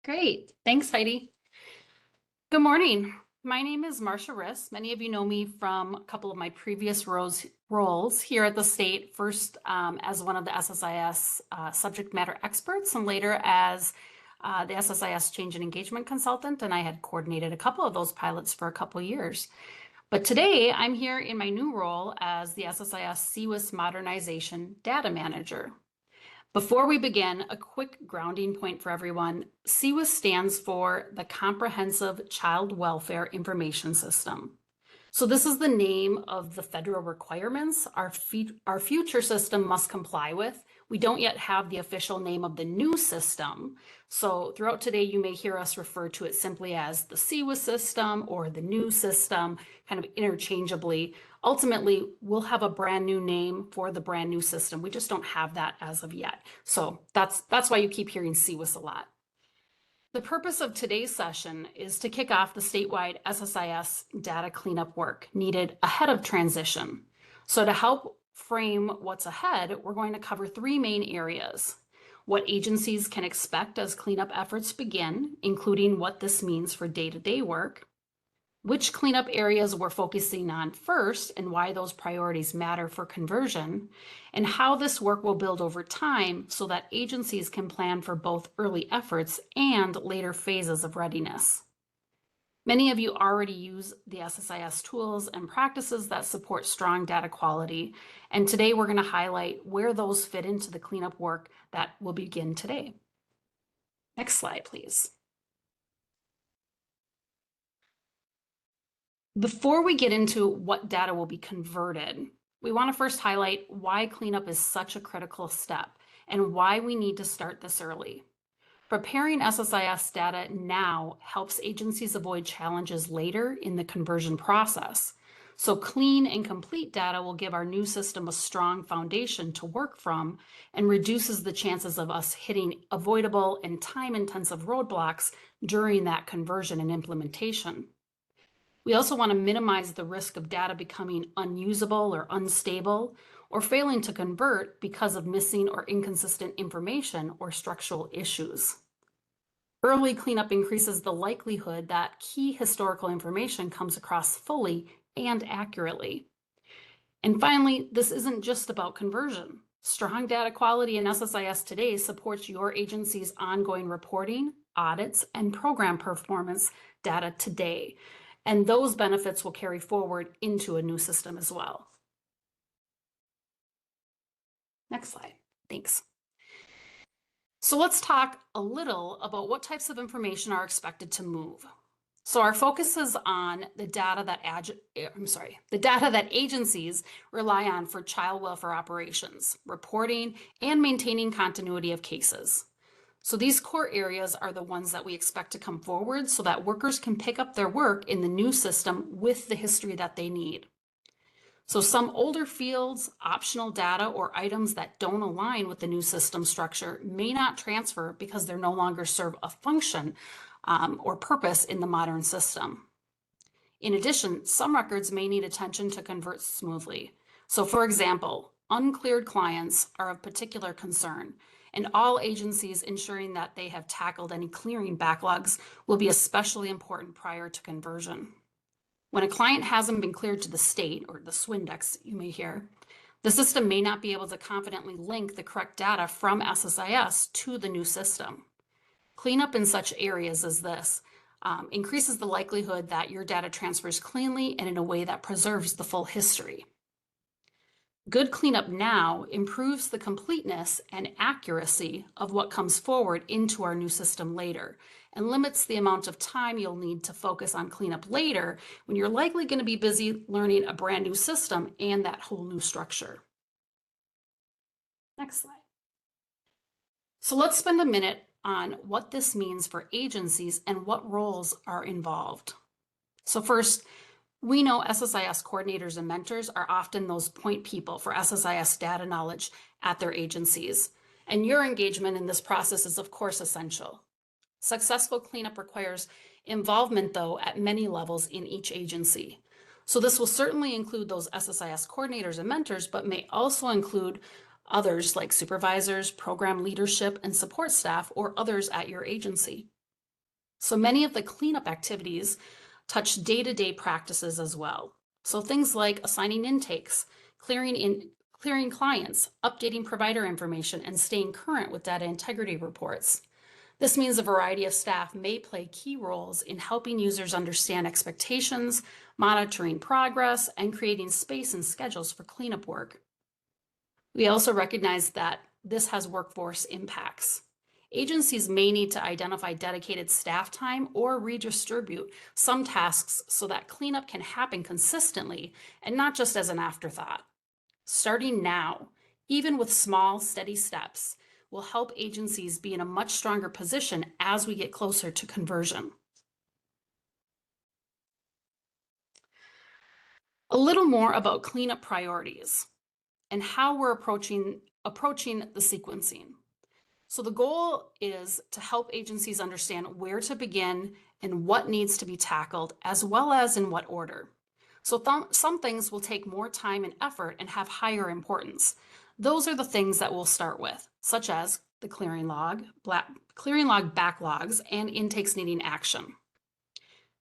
Great. Thanks, Heidi. Good morning. My name is Marcia Riss. Many of you know me from a couple of my previous roles here at the state, first as one of the SSIS subject matter experts and later as the SSIS change and engagement consultant. And I had coordinated a couple of those pilots for a couple of years. But today I'm here in my new role as the SSIS CCWIS modernization data manager. Before we begin, a quick grounding point for everyone. CCWIS stands for the Comprehensive Child Welfare Information System. So this is the name of the federal requirements our future system must comply with. We don't yet have the official name of the new system. So throughout today, you may hear us refer to it simply as the CCWIS system or the new system, kind of interchangeably. Ultimately, we'll have a brand new name for the brand new system. We just don't have that as of yet. So that's why you keep hearing CCWIS a lot. The purpose of today's session is to kick off the statewide SSIS data cleanup work needed ahead of transition. So to help frame what's ahead, we're going to cover three main areas: what agencies can expect as cleanup efforts begin, including what this means for day-to-day work, which cleanup areas we're focusing on first and why those priorities matter for conversion, and how this work will build over time so that agencies can plan for both early efforts and later phases of readiness. Many of you already use the SSIS tools and practices that support strong data quality, and today we're going to highlight where those fit into the cleanup work that will begin today. Next slide, please. Before we get into what data will be converted, we want to first highlight why cleanup is such a critical step and why we need to start this early. Preparing SSIS data now helps agencies avoid challenges later in the conversion process. So clean and complete data will give our new system a strong foundation to work from and reduces the chances of us hitting avoidable and time-intensive roadblocks during that conversion and implementation. We also want to minimize the risk of data becoming unusable or unstable or failing to convert because of missing or inconsistent information or structural issues. Early cleanup increases the likelihood that key historical information comes across fully and accurately. And finally, this isn't just about conversion. Strong data quality in SSIS today supports your agency's ongoing reporting, audits, and program performance data today. And those benefits will carry forward into a new system as well. Next slide. Thanks. So let's talk a little about what types of information are expected to move. So our focus is on the data that agencies rely on for child welfare operations, reporting, and maintaining continuity of cases. So these core areas are the ones that we expect to come forward so that workers can pick up their work in the new system with the history that they need. So some older fields, optional data, or items that don't align with the new system structure may not transfer because they no longer serve a function or purpose in the modern system. In addition, some records may need attention to convert smoothly. So for example, uncleared clients are of particular concern, and all agencies ensuring that they have tackled any clearing backlogs will be especially important prior to conversion. When a client hasn't been cleared to the state, or the Swindex you may hear, the system may not be able to confidently link the correct data from SSIS to the new system. Cleanup in such areas as this increases the likelihood that your data transfers cleanly and in a way that preserves the full history. Good cleanup now improves the completeness and accuracy of what comes forward into our new system later and limits the amount of time you'll need to focus on cleanup later when you're likely going to be busy learning a brand new system and that whole new structure. Next slide. So let's spend a minute on what this means for agencies and what roles are involved. So first, we know SSIS coordinators and mentors are often those point people for SSIS data knowledge at their agencies, and your engagement in this process is of course essential. Successful cleanup requires involvement though at many levels in each agency. So this will certainly include those SSIS coordinators and mentors, but may also include others like supervisors, program leadership, and support staff, or others at your agency. So many of the cleanup activities touch day-to-day practices as well. So things like assigning intakes, clearing clients, updating provider information, and staying current with data integrity reports. This means a variety of staff may play key roles in helping users understand expectations, monitoring progress, and creating space and schedules for cleanup work. We also recognize that this has workforce impacts. Agencies may need to identify dedicated staff time or redistribute some tasks so that cleanup can happen consistently and not just as an afterthought. Starting now, even with small, steady steps, will help agencies be in a much stronger position as we get closer to conversion. A little more about cleanup priorities and how we're approaching the sequencing. So the goal is to help agencies understand where to begin and what needs to be tackled, as well as in what order. So some things will take more time and effort and have higher importance. Those are the things that we'll start with, such as the clearing log backlogs, and intakes needing action.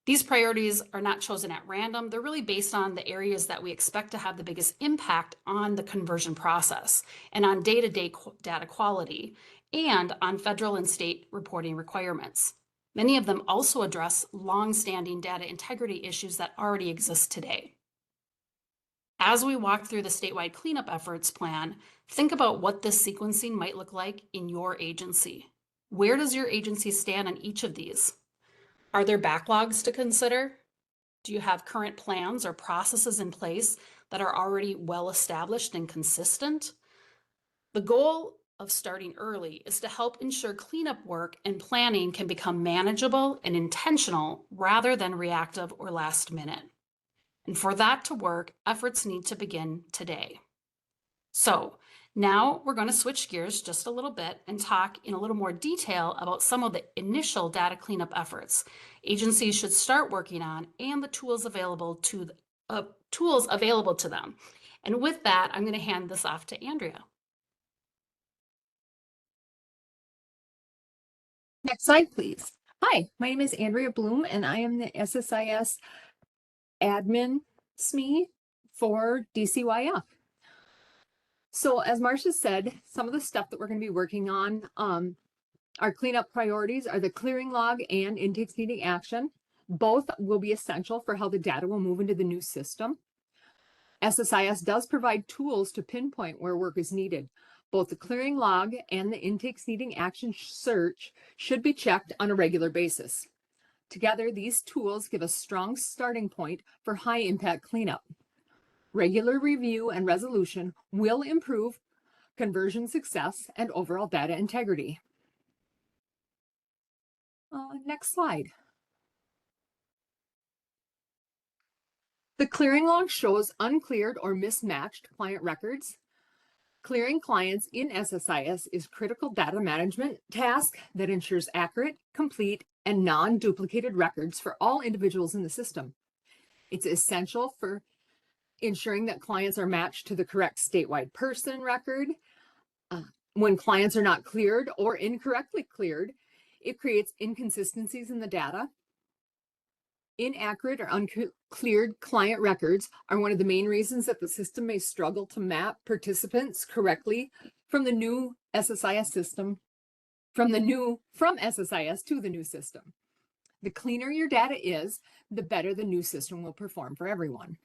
These priorities are not chosen at random. They're really based on the areas that we expect to have the biggest impact on the conversion process and on day-to-day data quality and on federal and state reporting requirements. Many of them also address long-standing data integrity issues that already exist today. As we walk through the statewide cleanup efforts plan, think about what this sequencing might look like in your agency. Where does your agency stand on each of these? Are there backlogs to consider? Do you have current plans or processes in place that are already well established and consistent? The goal of starting early is to help ensure cleanup work and planning can become manageable and intentional rather than reactive or last minute. And for that to work, efforts need to begin today. So now we're going to switch gears just a little bit and talk in a little more detail about some of the initial data cleanup efforts agencies should start working on and the tools available to them. And with that, I'm going to hand this off to Andrea. Next slide, please. Hi, my name is Andrea Bloom, and I am the SSIS admin SME for DCYF. So as Marcia said, some of the stuff that we're going to be working on, our cleanup priorities are the clearing log and intakes needing action. Both will be essential for how the data will move into the new system. SSIS does provide tools to pinpoint where work is needed. Both the clearing log and the intakes needing action search should be checked on a regular basis. Together, these tools give a strong starting point for high impact cleanup. Regular review and resolution will improve conversion success and overall data integrity. Next slide. The clearing log shows uncleared or mismatched client records. Clearing clients in SSIS is a critical data management task that ensures accurate, complete, and non-duplicated records for all individuals in the system. It's essential for ensuring that clients are matched to the correct statewide person record. When clients are not cleared or incorrectly cleared, it creates inconsistencies in the data. Inaccurate or uncleared client records are one of the main reasons that the system may struggle to map participants correctly from the new SSIS system, from SSIS to the new system. The cleaner your data is, the better the new system will perform for everyone.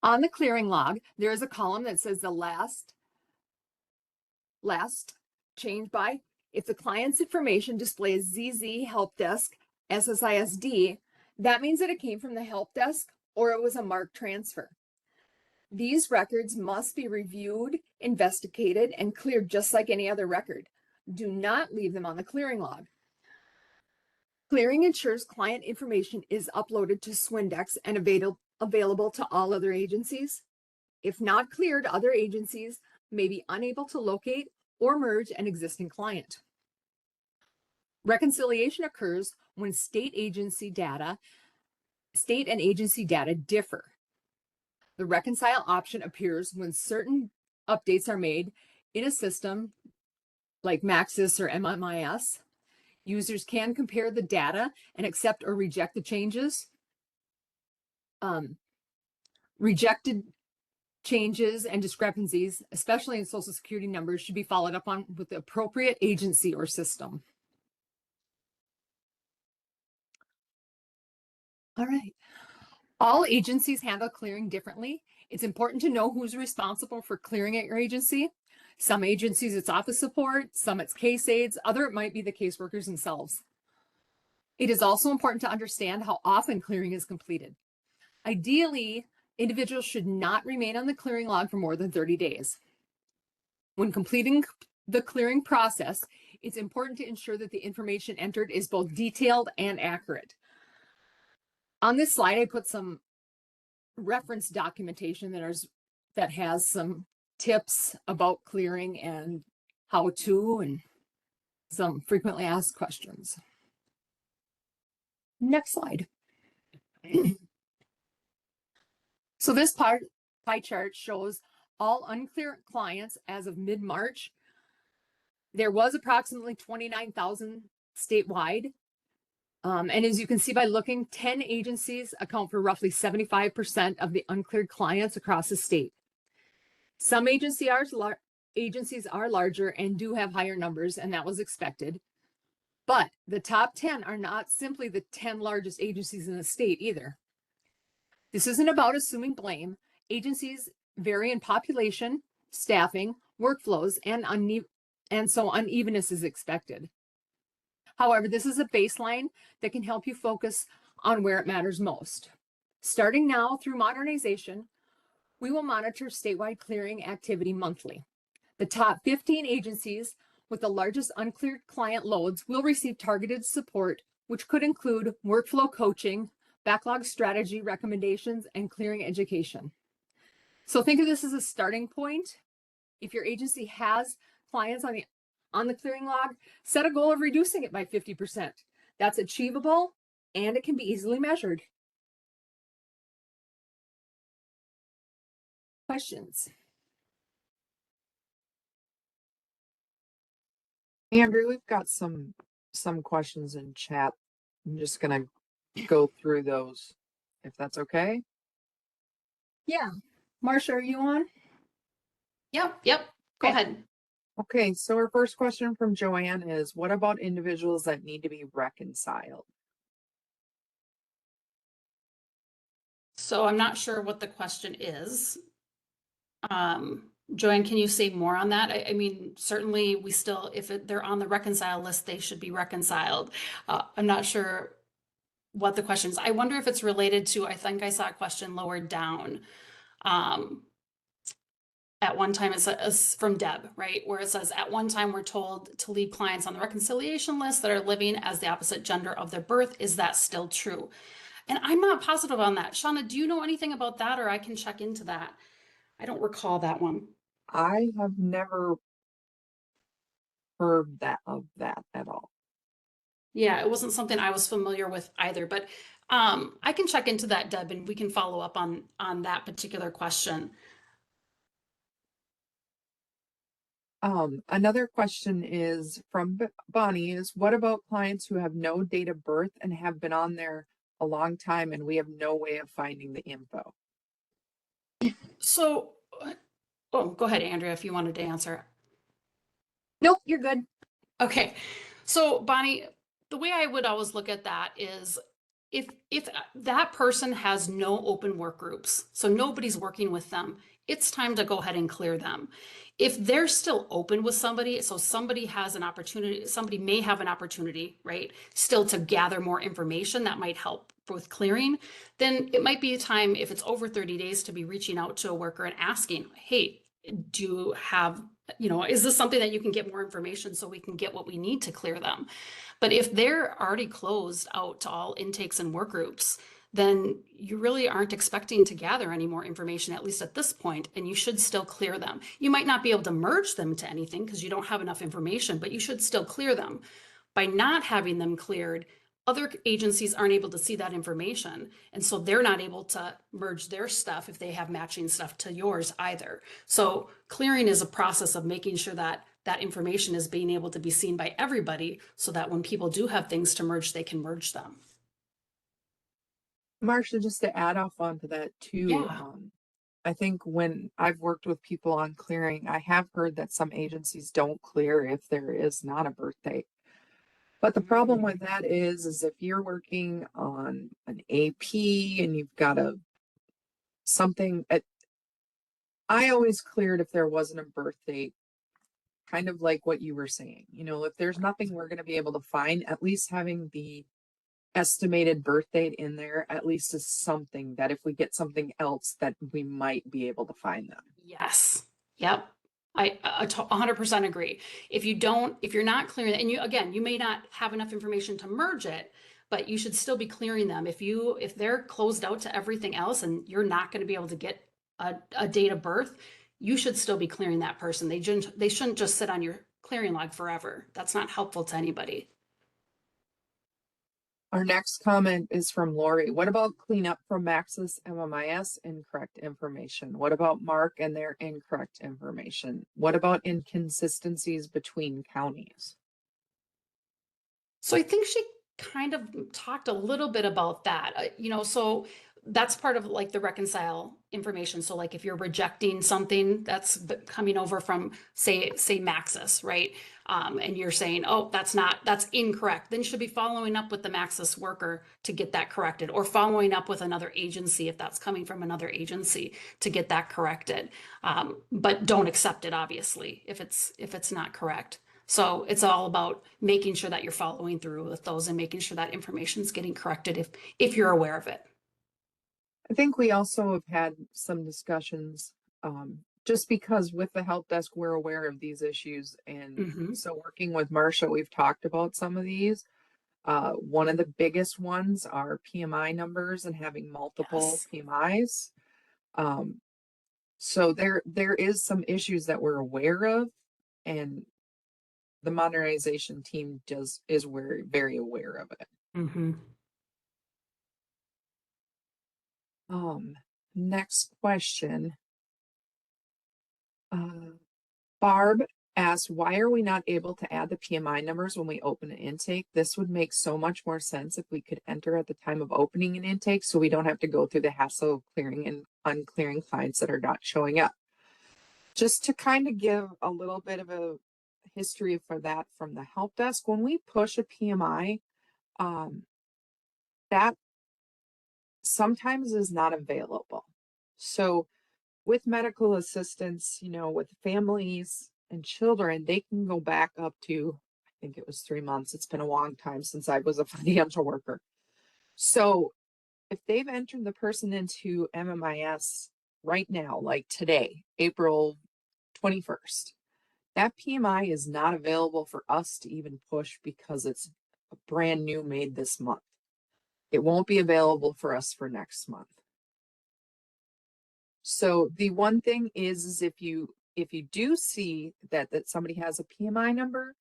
On the clearing log, there is a column that says the last change by. If the client's information displays ZZ Help Desk SSISD, that means that it came from the help desk or it was a marked transfer. These records must be reviewed, investigated, and cleared just like any other record. Do not leave them on the clearing log. Clearing ensures client information is uploaded to Swindex and available to all other agencies. If not cleared, other agencies may be unable to locate or merge an existing client. Reconciliation occurs when state and agency data differ. The reconcile option appears when certain updates are made in a system like Maxis or MMIS. Users can compare the data and accept or reject the changes. Rejected changes and discrepancies, especially in Social Security numbers, should be followed up on with the appropriate agency or system. All right. All agencies handle clearing differently. It's important to know who's responsible for clearing at your agency. Some agencies, it's office support, some it's case aides, other it might be the caseworkers themselves. It is also important to understand how often clearing is completed. Ideally, individuals should not remain on the clearing log for more than 30 days. When completing the clearing process, it's important to ensure that the information entered is both detailed and accurate. On this slide, I put some reference documentation that has some tips about clearing and how to, and some frequently asked questions. Next slide. So this pie chart shows all unclear clients as of mid-March. There was approximately 29,000 statewide. And as you can see by looking, 10 agencies account for roughly 75% of the uncleared clients across the state. Some agencies are larger and do have higher numbers, and that was expected. But the top 10 are not simply the 10 largest agencies in the state either. This isn't about assuming blame. Agencies vary in population, staffing, workflows, and so unevenness is expected. However, this is a baseline that can help you focus on where it matters most. Starting now through modernization, we will monitor statewide clearing activity monthly. The top 15 agencies with the largest uncleared client loads will receive targeted support, which could include workflow coaching, backlog strategy recommendations, and clearing education. So think of this as a starting point. If your agency has clients on the clearing log, set a goal of reducing it by 50%. That's achievable and it can be easily measured. Questions? Andrew, we've got some questions in chat. I'm just gonna go through those, if that's okay. Yeah. Marcia, are you on? Yep. Go Okay. ahead. Okay, so our first question from Joanne is, what about individuals that need to be reconciled? So I'm not sure what the question is. Joanne, can you say more on that? I mean, certainly we still, if they're on the reconcile list, they should be reconciled. I'm not sure what the question is. I wonder if it's related to, I think I saw a question lower down. At one time, it says from Deb, right? Where it says, at one time, we're told to leave clients on the reconciliation list that are living as the opposite gender of their birth. Is that still true? And I'm not positive on that. Shauna, do you know anything about that, or I can check into that? I don't recall that one. I have never heard of that at all. Yeah, it wasn't something I was familiar with either, but I can check into that, Deb, and we can follow up on that particular question. Another question is from Bonnie is, what about clients who have no date of birth and have been on there a long time and we have no way of finding the info? So, oh, go ahead, Andrea, if you wanted to answer. Nope, you're good. Okay. So, Bonnie, the way I would always look at that is if that person has no open work groups, so nobody's working with them, it's time to go ahead and clear them. If they're still open with somebody, so somebody has an opportunity, somebody may have an opportunity, right, still to gather more information that might help with clearing, then it might be time, if it's over 30 days, to be reaching out to a worker and asking, hey, do you have, is this something that you can get more information so we can get what we need to clear them? But if they're already closed out to all intakes and work groups, then you really aren't expecting to gather any more information, at least at this point, and you should still clear them. You might not be able to merge them to anything because you don't have enough information, but you should still clear them. By not having them cleared, other agencies aren't able to see that information, and so they're not able to merge their stuff if they have matching stuff to yours either. So clearing is a process of making sure that that information is being able to be seen by everybody so that when people do have things to merge, they can merge them. Marcia, just to add off onto that too, Yeah. I think when I've worked with people on clearing, I have heard that some agencies don't clear if there is not a birth date. But the problem with that is if you're working on an AP and you've got a something at, I always cleared if there wasn't a birth date, kind of like what you were saying. You know, if there's nothing we're going to be able to find, at least having the estimated birth date in there at least is something that if we get something else that we might be able to find them. Yes. Yep. I 100% agree. If you're not clearing, and again, you may not have enough information to merge it, but you should still be clearing them. If they're closed out to everything else and you're not going to be able to get a date of birth, you should still be clearing that person. They shouldn't just sit on your clearing log forever. That's not helpful to anybody. Our next comment is from Lori. What about cleanup from Maxis MMIS incorrect information? What about Mark and their incorrect information? What about inconsistencies between counties? So I think she kind of talked a little bit about that. So that's part of like the reconcile information. So like if you're rejecting something that's coming over from say Maxis, right? And you're saying, oh, that's incorrect. Then you should be following up with the Maxis worker to get that corrected, or following up with another agency if that's coming from another agency to get that corrected. But don't accept it, obviously, if it's not correct. So it's all about making sure that you're following through with those and making sure that information is getting corrected if you're aware of it. I think we also have had some discussions, just because with the help desk, we're aware of these issues. And Mhm. so working with Marcia, we've talked about some of these. One of the biggest ones are PMI numbers and having multiple Yes. PMIs. So there is some issues that we're aware of, and the modernization team is very aware of it. Mhm. Um, Next question. Barb asked, why are we not able to add the PMI numbers when we open an intake? This would make so much more sense if we could enter at the time of opening an intake so we don't have to go through the hassle of clearing and unclearing clients that are not showing up. Just to kind of give a little bit of a history for that from the help desk, when we push a PMI, that sometimes is not available. So with medical assistance, you know, with families and children, they can go back up to, I think it was 3 months. It's been a long time since I was a financial worker. So if they've entered the person into MMIS right now, like today, April 21st, that PMI is not available for us to even push because it's brand new made this month. It won't be available for us for next month. So the one thing is if you do see that somebody has a PMI number,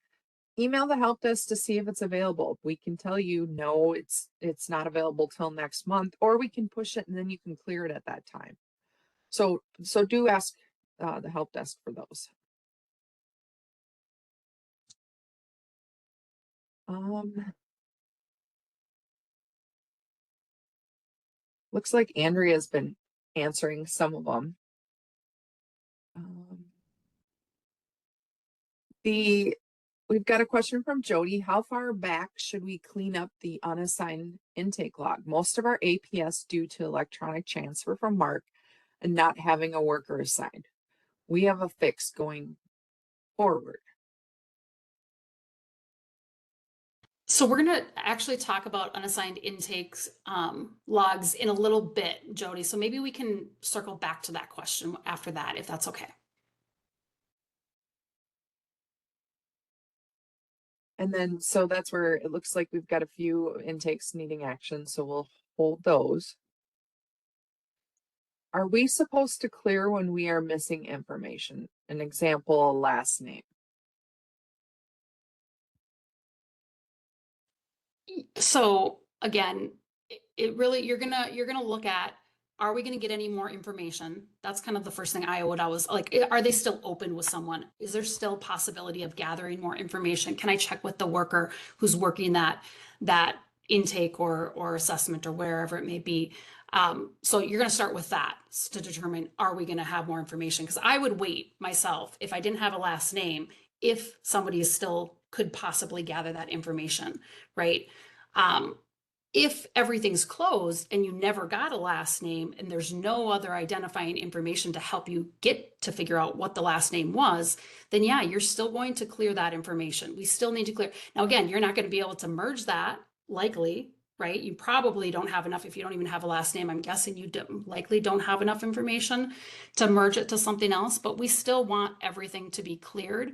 email the help desk to see if it's available. We can tell you no, it's not available till next month, or we can push it and then you can clear it at that time. So do ask the help desk for those. Looks like Andrea's been answering some of them. We've got a question from Jody. How far back should we clean up the unassigned intake log? Most of our APS due to electronic transfer from Mark and not having a worker assigned. We have a fix going forward. So we're going to actually talk about unassigned intakes logs in a little bit, Jody. So maybe we can circle back to that question after that, if that's okay. And then, so that's where it looks like we've got a few intakes needing action. So we'll hold those. Are we supposed to clear when we are missing information? An example, a last name. So again, it really you're gonna look at, are we going to get any more information? That's kind of the first thing I would always like. Are they still open with someone? Is there still possibility of gathering more information? Can I check with the worker who's working that intake or assessment or wherever it may be? So you're going to start with that to determine, are we going to have more information? Because I would wait myself if I didn't have a last name, if somebody is still could possibly gather that information, right? If everything's closed and you never got a last name and there's no other identifying information to help you get to figure out what the last name was, then yeah, you're still going to clear that information. We still need to clear. Now, again, you're not going to be able to merge that likely, right? You probably don't have enough. If you don't even have a last name, I'm guessing you likely don't have enough information to merge it to something else, but we still want everything to be cleared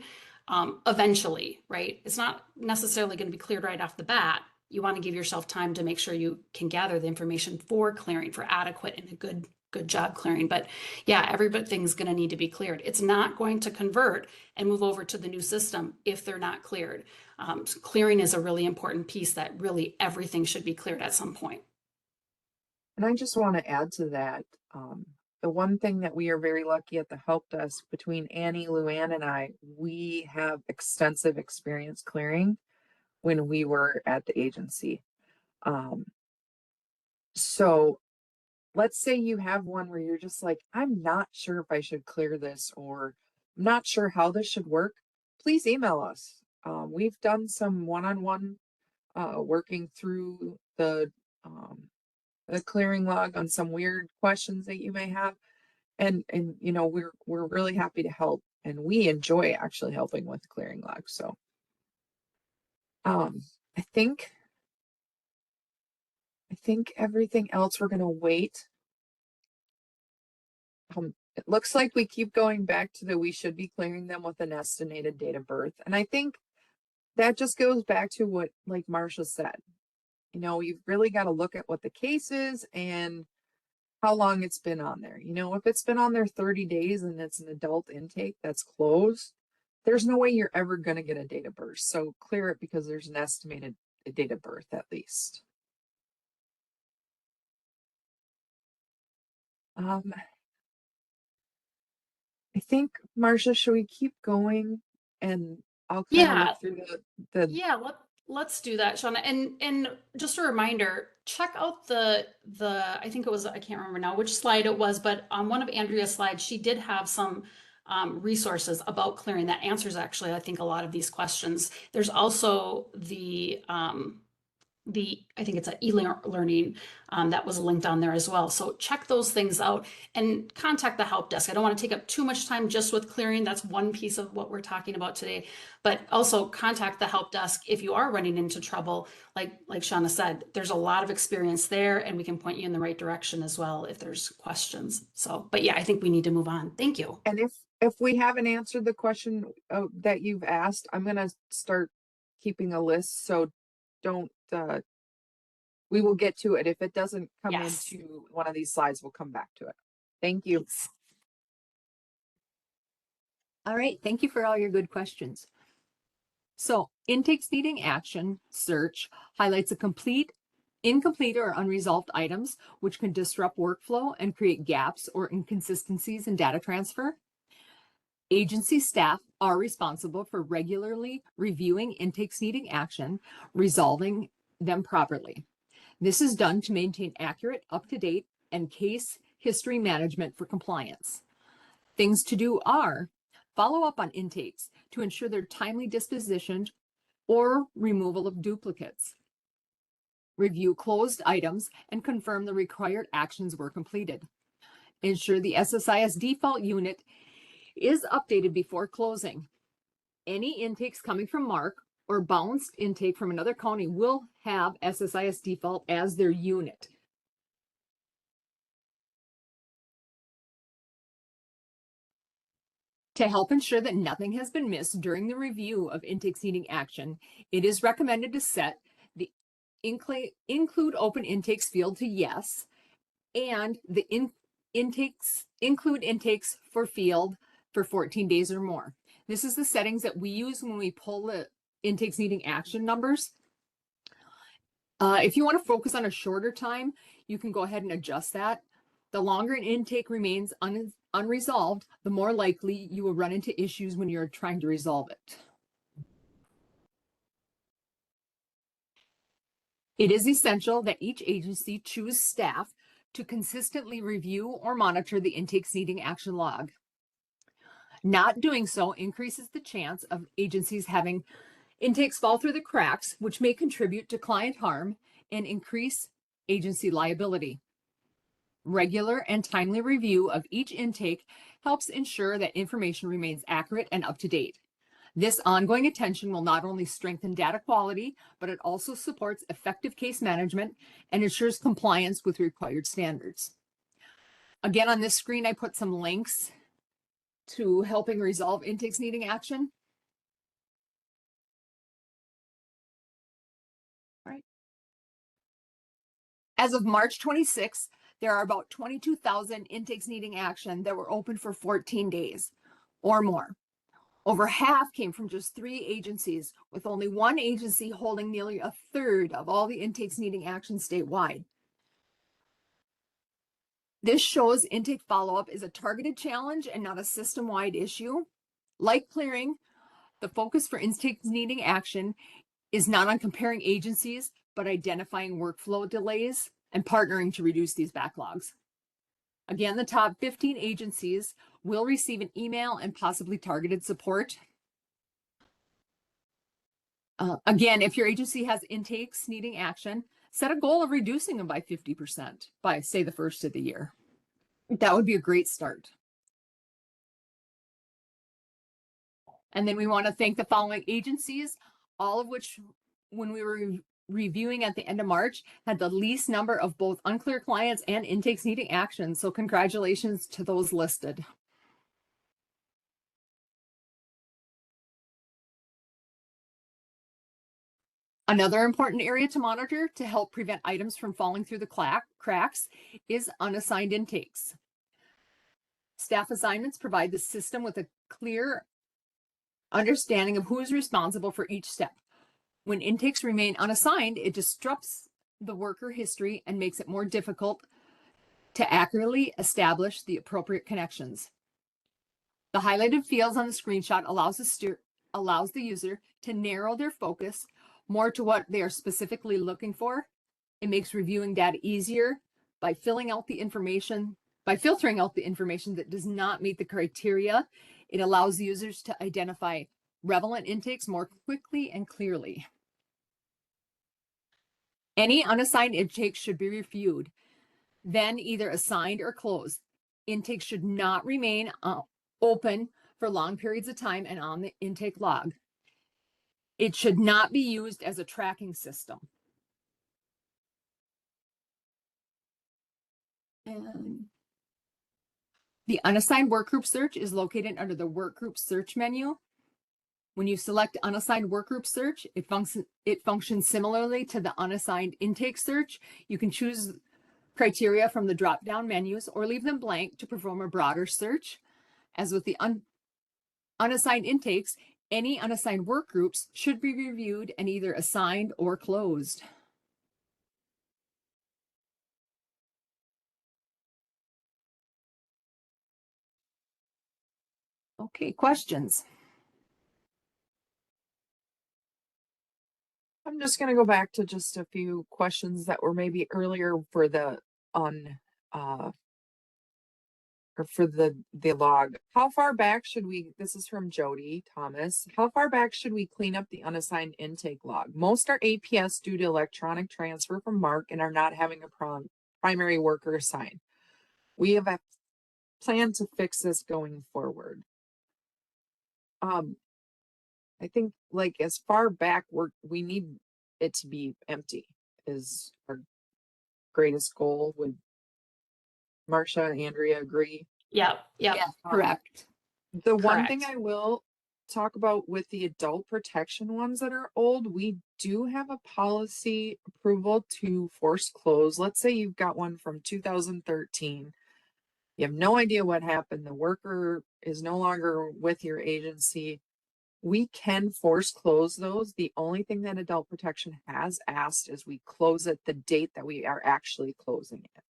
eventually, right? It's not necessarily going to be cleared right off the bat. You want to give yourself time to make sure you can gather the information for clearing, for adequate and a good job clearing. But yeah, everything's going to need to be cleared. It's not going to convert and move over to the new system if they're not cleared. So clearing is a really important piece that really everything should be cleared at some point. And I just want to add to that, the one thing that we are very lucky at the help desk between Annie, Luann, and I, we have extensive experience clearing when we were at the agency. So let's say you have one where you're just like, I'm not sure if I should clear this, or I'm not sure how this should work. Please email us. We've done some one-on-one working through the clearing log on some weird questions that you may have. And you know, we're really happy to help, and we enjoy actually helping with the clearing log. So I think everything else we're gonna wait. It looks like we keep going back to the we should be clearing them with an estimated date of birth. And I think that just goes back to what like Marsha said. You know, you've really got to look at what the case is and how long it's been on there. You know, if it's been on there 30 days and it's an adult intake that's closed, there's no way you're ever going to get a date of birth. So clear it because there's an estimated date of birth at least. I think, Marsha, should we keep going? And I'll kind of Yeah, look through the yeah, let's do that, Shauna. And just a reminder, check out the I think it was, I can't remember now which slide it was, but on one of Andrea's slides, she did have some resources about clearing that answers actually, I think, a lot of these questions. There's also I think it's an e-learning that was linked on there as well. So check those things out and contact the help desk. I don't want to take up too much time just with clearing. That's one piece of what we're talking about today, but also contact the help desk if you are running into trouble. Like Shauna said, there's a lot of experience there and we can point you in the right direction as well if there's questions. So, but yeah, I think we need to move on. Thank you. And if we haven't answered the question that you've asked, I'm gonna start keeping a list. So don't. We will get to it. If it doesn't come Yes. into one of these slides, we'll come back to it. Thank you. Thanks. All right, thank you for all your good questions. So intakes needing action search highlights incomplete or unresolved items, which can disrupt workflow and create gaps or inconsistencies in data transfer. Agency staff are responsible for regularly reviewing intakes needing action, resolving them properly. This is done to maintain accurate, up-to-date, and case history management for compliance. Things to do are follow up on intakes to ensure their timely disposition or removal of duplicates. Review closed items and confirm the required actions were completed. Ensure the SSIS default unit is updated before closing. Any intakes coming from MARC or bounced intake from another county will have SSIS default as their unit. To help ensure that nothing has been missed during the review of intakes needing action, it is recommended to set the include open intakes field to yes, and the include intakes for field for 14 days or more. This is the settings that we use when we pull the intakes needing action numbers. If you want to focus on a shorter time, you can go ahead and adjust that. The longer an intake remains unresolved, the more likely you will run into issues when you're trying to resolve it. It is essential that each agency choose staff to consistently review or monitor the intakes needing action log. Not doing so increases the chance of agencies having intakes fall through the cracks, which may contribute to client harm and increase agency liability. Regular and timely review of each intake helps ensure that information remains accurate and up to date. This ongoing attention will not only strengthen data quality, but it also supports effective case management and ensures compliance with required standards. Again, on this screen, I put some links to helping resolve intakes needing action. All right. As of March 26th, there are about 22,000 intakes needing action that were open for 14 days or more. Over half came from just 3 agencies, with only 1 agency holding nearly a third of all the intakes needing action statewide. This shows intake follow-up is a targeted challenge and not a system-wide issue. Like clearing, the focus for intakes needing action is not on comparing agencies, but identifying workflow delays and partnering to reduce these backlogs. Again, the top 15 agencies will receive an email and possibly targeted support. Again, if your agency has intakes needing action, set a goal of reducing them by 50% by, say, the first of the year. That would be a great start. And then we want to thank the following agencies, all of which, when we were reviewing at the end of March, had the least number of both unclear clients and intakes needing action. So congratulations to those listed. Another important area to monitor to help prevent items from falling through the cracks is unassigned intakes. Staff assignments provide the system with a clear understanding of who is responsible for each step. When intakes remain unassigned, it disrupts the worker history and makes it more difficult to accurately establish the appropriate connections. The highlighted fields on the screenshot allows the user to narrow their focus more to what they are specifically looking for. It makes reviewing data easier by filtering out the information that does not meet the criteria. It allows users to identify relevant intakes more quickly and clearly. Any unassigned intakes should be reviewed, then either assigned or closed. Intakes should not remain open for long periods of time and on the intake log. It should not be used as a tracking system. And the unassigned workgroup search is located under the workgroup search menu. When you select unassigned workgroup search, it functions similarly to the unassigned intake search. You can choose criteria from the drop-down menus or leave them blank to perform a broader search. As with the unassigned intakes, any unassigned work groups should be reviewed and either assigned or closed. Okay, questions? I'm just going to go back to just a few questions that were maybe earlier for the log. How far back should we, this is from Jody Thomas, how far back should we clean up the unassigned intake log? Most are APS due to electronic transfer from Mark and are not having a primary worker assigned. We have a plan to fix this going forward. I think like as far back we need it to be empty is our greatest goal. Would Marcia and Andrea agree? Yep. Correct. The one thing Correct. I will talk about with the adult protection ones that are old, we do have a policy approval to force close. Let's say you've got one from 2013. You have no idea what happened. The worker is no longer with your agency. We can force close those. The only thing that adult protection has asked is we close it the date that we are actually closing it.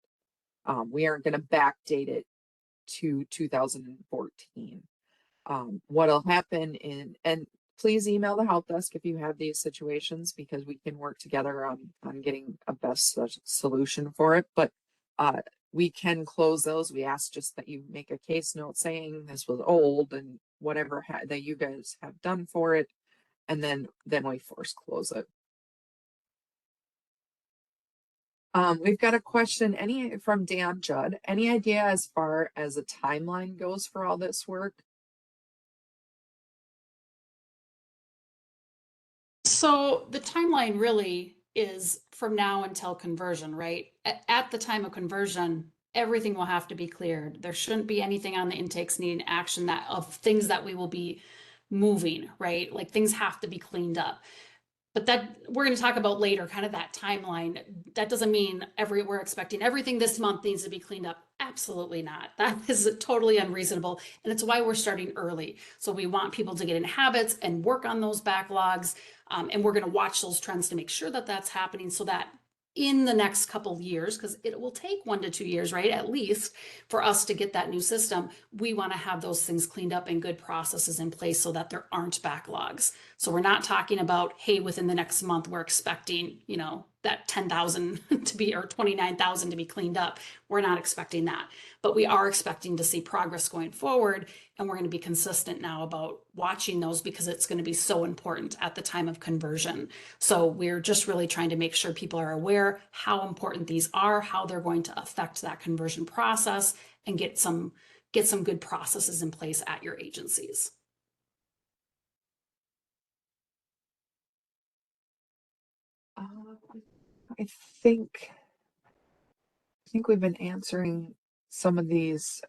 We aren't going to backdate it to 2014. What'll happen and please email the help desk if you have these situations, because we can work together on getting a best solution for it. But we can close those. We ask just that you make a case note saying this was old and whatever that you guys have done for it, and then we force close it. We've got a question from Dan Judd. Any idea as far as a timeline goes for all this work? So the timeline really is from now until conversion, right? At the time of conversion, everything will have to be cleared. There shouldn't be anything on the intakes needing action of things that we will be moving, right? Like things have to be cleaned up. But that we're going to talk about later, kind of that timeline. That doesn't mean we're expecting everything this month needs to be cleaned up. Absolutely not. That is totally unreasonable. And it's why we're starting early. So we want people to get in habits and work on those backlogs. And we're going to watch those trends to make sure that that's happening, so that in the next couple of years, because it will take 1 to 2 years, right, at least, for us to get that new system, we want to have those things cleaned up and good processes in place so that there aren't backlogs. So we're not talking about, hey, within the next month, we're expecting, that 10,000 to be, or 29,000 to be cleaned up. We're not expecting that, but we are expecting to see progress going forward. And we're going to be consistent now about watching those, because it's going to be so important at the time of conversion. So we're just really trying to make sure people are aware how important these are, how they're going to affect that conversion process, and get some good processes in place at your agencies. I think we've been answering some of these.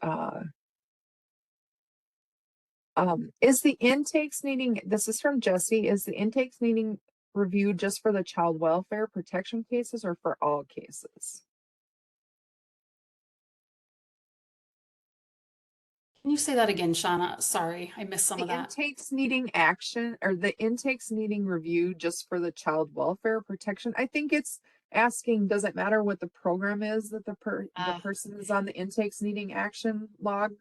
Is the intakes needing, this is from Jesse, is the intakes needing review just for the child welfare protection cases or for all cases? Can you say that again, Shauna? Sorry, I missed some of The that. intakes needing action, or the intakes needing review just for the child welfare protection? I think it's asking, does it matter what the program is that the person is on the intakes needing action log?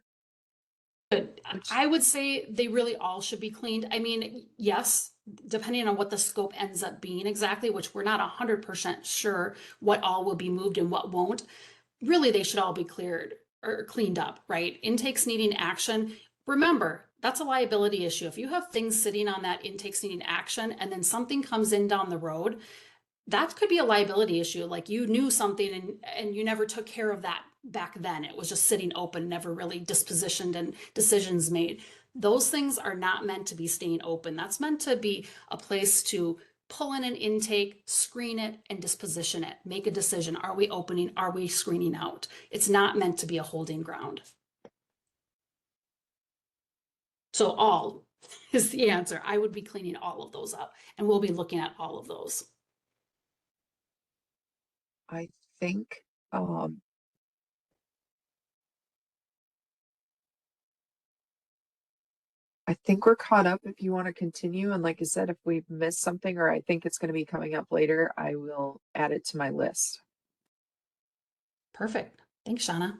I would say they really all should be cleaned. I mean, yes, depending on what the scope ends up being exactly, which we're not 100% sure what all will be moved and what won't. Really, they should all be cleared or cleaned up, right? Intakes needing action. Remember, that's a liability issue. If you have things sitting on that intakes needing action and then something comes in down the road, that could be a liability issue. Like you knew something and you never took care of that back then. It was just sitting open, never really dispositioned and decisions made. Those things are not meant to be staying open. That's meant to be a place to pull in an intake, screen it, and disposition it. Make a decision. Are we opening? Are we screening out? It's not meant to be a holding ground. So all is the answer. I would be cleaning all of those up, and we'll be looking at all of those. I think we're caught up if you want to continue. And like I said, if we've missed something or I think it's going to be coming up later, I will add it to my list. Perfect. Thanks, Shauna.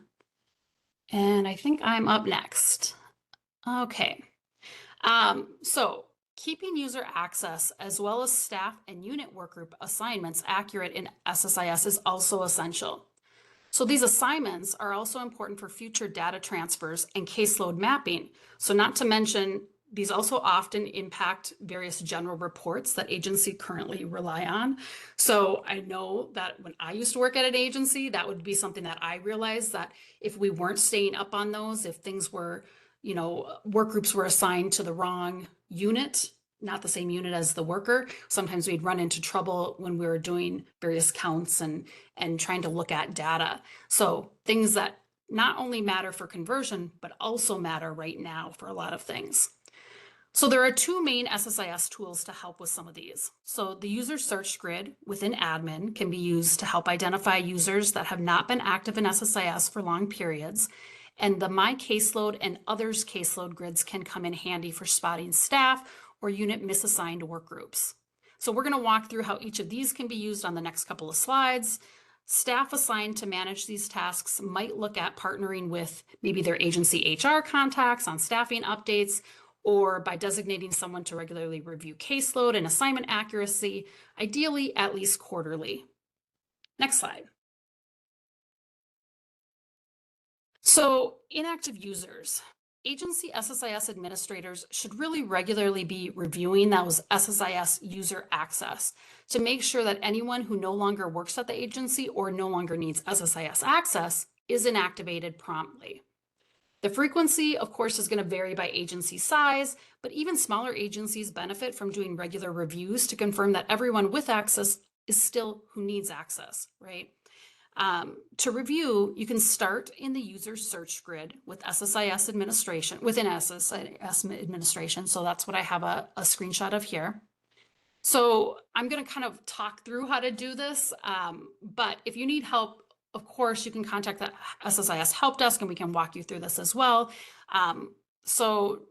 And I think I'm up next. Okay. So keeping user access as well as staff and unit workgroup assignments accurate in SSIS is also essential. So these assignments are also important for future data transfers and caseload mapping. So not to mention, these also often impact various general reports that agency currently rely on. So I know that when I used to work at an agency, that would be something that I realized, that if we weren't staying up on those, if things were, work groups were assigned to the wrong unit, not the same unit as the worker, sometimes we'd run into trouble when we were doing various counts and trying to look at data. So things that not only matter for conversion, but also matter right now for a lot of things. So there are two main SSIS tools to help with some of these. So the user search grid within admin can be used to help identify users that have not been active in SSIS for long periods. And the My Caseload and Others Caseload grids can come in handy for spotting staff or unit misassigned work groups. So we're going to walk through how each of these can be used on the next couple of slides. Staff assigned to manage these tasks might look at partnering with maybe their agency HR contacts on staffing updates, or by designating someone to regularly review caseload and assignment accuracy, ideally at least quarterly. Next slide. So, inactive users. Agency SSIS administrators should really regularly be reviewing those SSIS user access to make sure that anyone who no longer works at the agency or no longer needs SSIS access is inactivated promptly. The frequency, of course, is going to vary by agency size, but even smaller agencies benefit from doing regular reviews to confirm that everyone with access is still who needs access, right? To review, you can start in the user search grid with SSIS administration, within SSIS administration. So that's what I have a screenshot of here. So I'm going to kind of talk through how to do this. But if you need help, of course, you can contact the SSIS help desk and we can walk you through this as well. So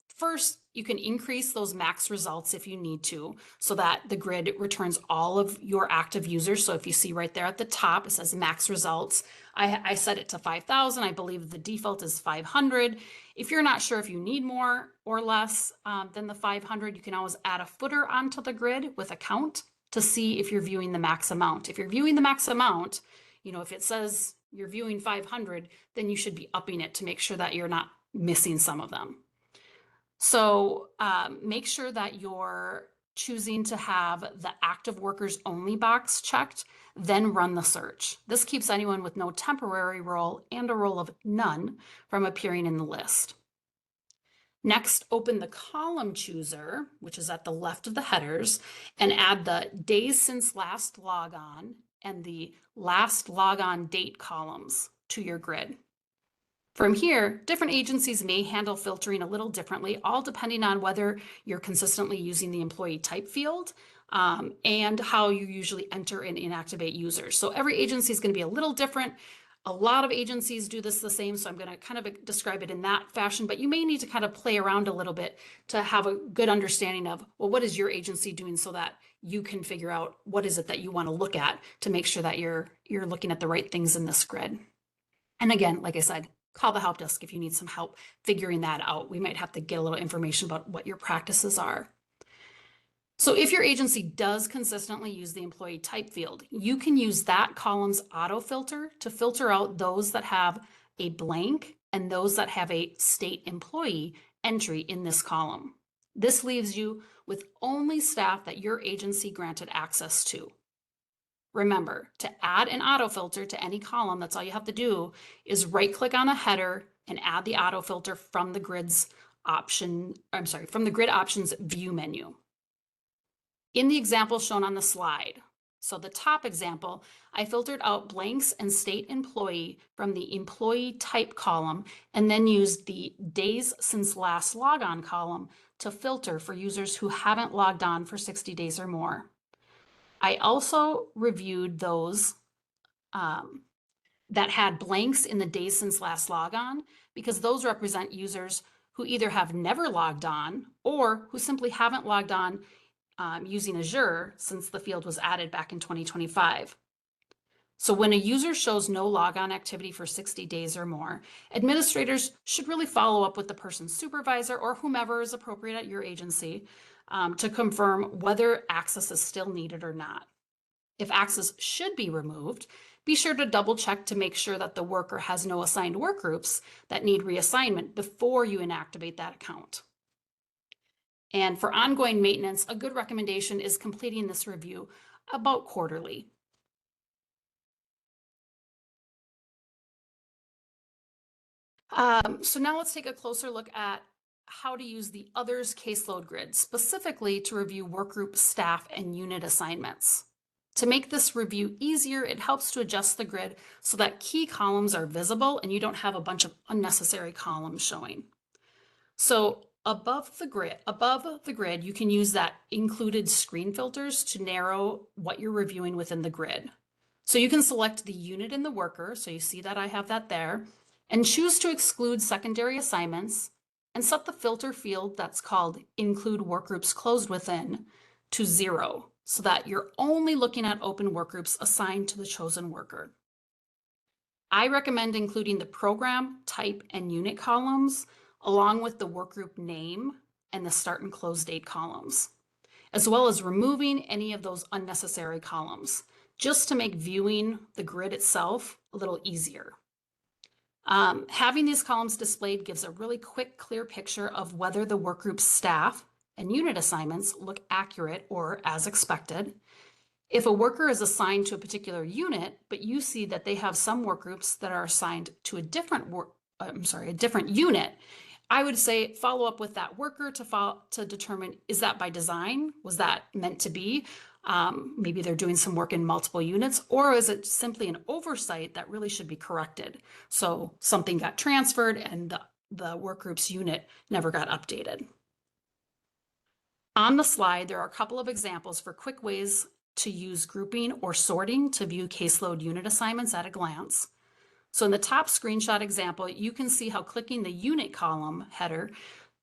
first, you can increase those max results if you need to, so that the grid returns all of your active users. So if you see right there at the top, it says max results. I set it to 5,000. I believe the default is 500. If you're not sure if you need more or less than the 500, you can always add a footer onto the grid with a count to see if you're viewing the max amount. If you're viewing the max amount, you know, if it says you're viewing 500, then you should be upping it to make sure that you're not missing some of them. So make sure that you're choosing to have the active workers only box checked, then run the search. This keeps anyone with no temporary role and a role of none from appearing in the list. Next, open the column chooser, which is at the left of the headers, and add the days since last logon and the last logon date columns to your grid. From here, different agencies may handle filtering a little differently, all depending on whether you're consistently using the employee type field and how you usually enter and inactivate users. So every agency is going to be a little different. A lot of agencies do this the same, so I'm going to kind of describe it in that fashion, but you may need to kind of play around a little bit to have a good understanding of, well, what is your agency doing so that you can figure out what is it that you want to look at to make sure that you're looking at the right things in this grid. And again, like I said, call the help desk if you need some help figuring that out. We might have to get a little information about what your practices are. So if your agency does consistently use the employee type field, you can use that column's auto filter to filter out those that have a blank and those that have a state employee entry in this column. This leaves you with only staff that your agency granted access to. Remember, to add an auto filter to any column, that's all you have to do is right click on a header and add the auto filter from the grid's option, from the grid options view menu. In the example shown on the slide, so the top example, I filtered out blanks and state employee from the employee type column and then used the days since last logon column to filter for users who haven't logged on for 60 days or more. I also reviewed those that had blanks in the days since last logon because those represent users who either have never logged on or who simply haven't logged on using Azure since the field was added back in 2025. So when a user shows no logon activity for 60 days or more, administrators should really follow up with the person's supervisor or whomever is appropriate at your agency to confirm whether access is still needed or not. If access should be removed, be sure to double check to make sure that the worker has no assigned work groups that need reassignment before you inactivate that account. And for ongoing maintenance, a good recommendation is completing this review about quarterly. So now let's take a closer look at how to use the others caseload grid, specifically to review workgroup staff and unit assignments. To make this review easier, it helps to adjust the grid so that key columns are visible and you don't have a bunch of unnecessary columns showing. So above the grid, you can use that included screen filters to narrow what you're reviewing within the grid. So you can select the unit in the worker, so you see that I have that there, and choose to exclude secondary assignments and set the filter field that's called include workgroups closed within to 0 so that you're only looking at open workgroups assigned to the chosen worker. I recommend including the program, type, and unit columns along with the workgroup name and the start and close date columns, as well as removing any of those unnecessary columns, just to make viewing the grid itself a little easier. Having these columns displayed gives a really quick, clear picture of whether the workgroup's staff and unit assignments look accurate or as expected. If a worker is assigned to a particular unit, but you see that they have some workgroups that are assigned to a different unit, I would say follow up with that worker to determine, is that by design? Was that meant to be? Maybe they're doing some work in multiple units, or is it simply an oversight that really should be corrected? So something got transferred and the workgroup's unit never got updated. On the slide, there are a couple of examples for quick ways to use grouping or sorting to view caseload unit assignments at a glance. So in the top screenshot example, you can see how clicking the unit column header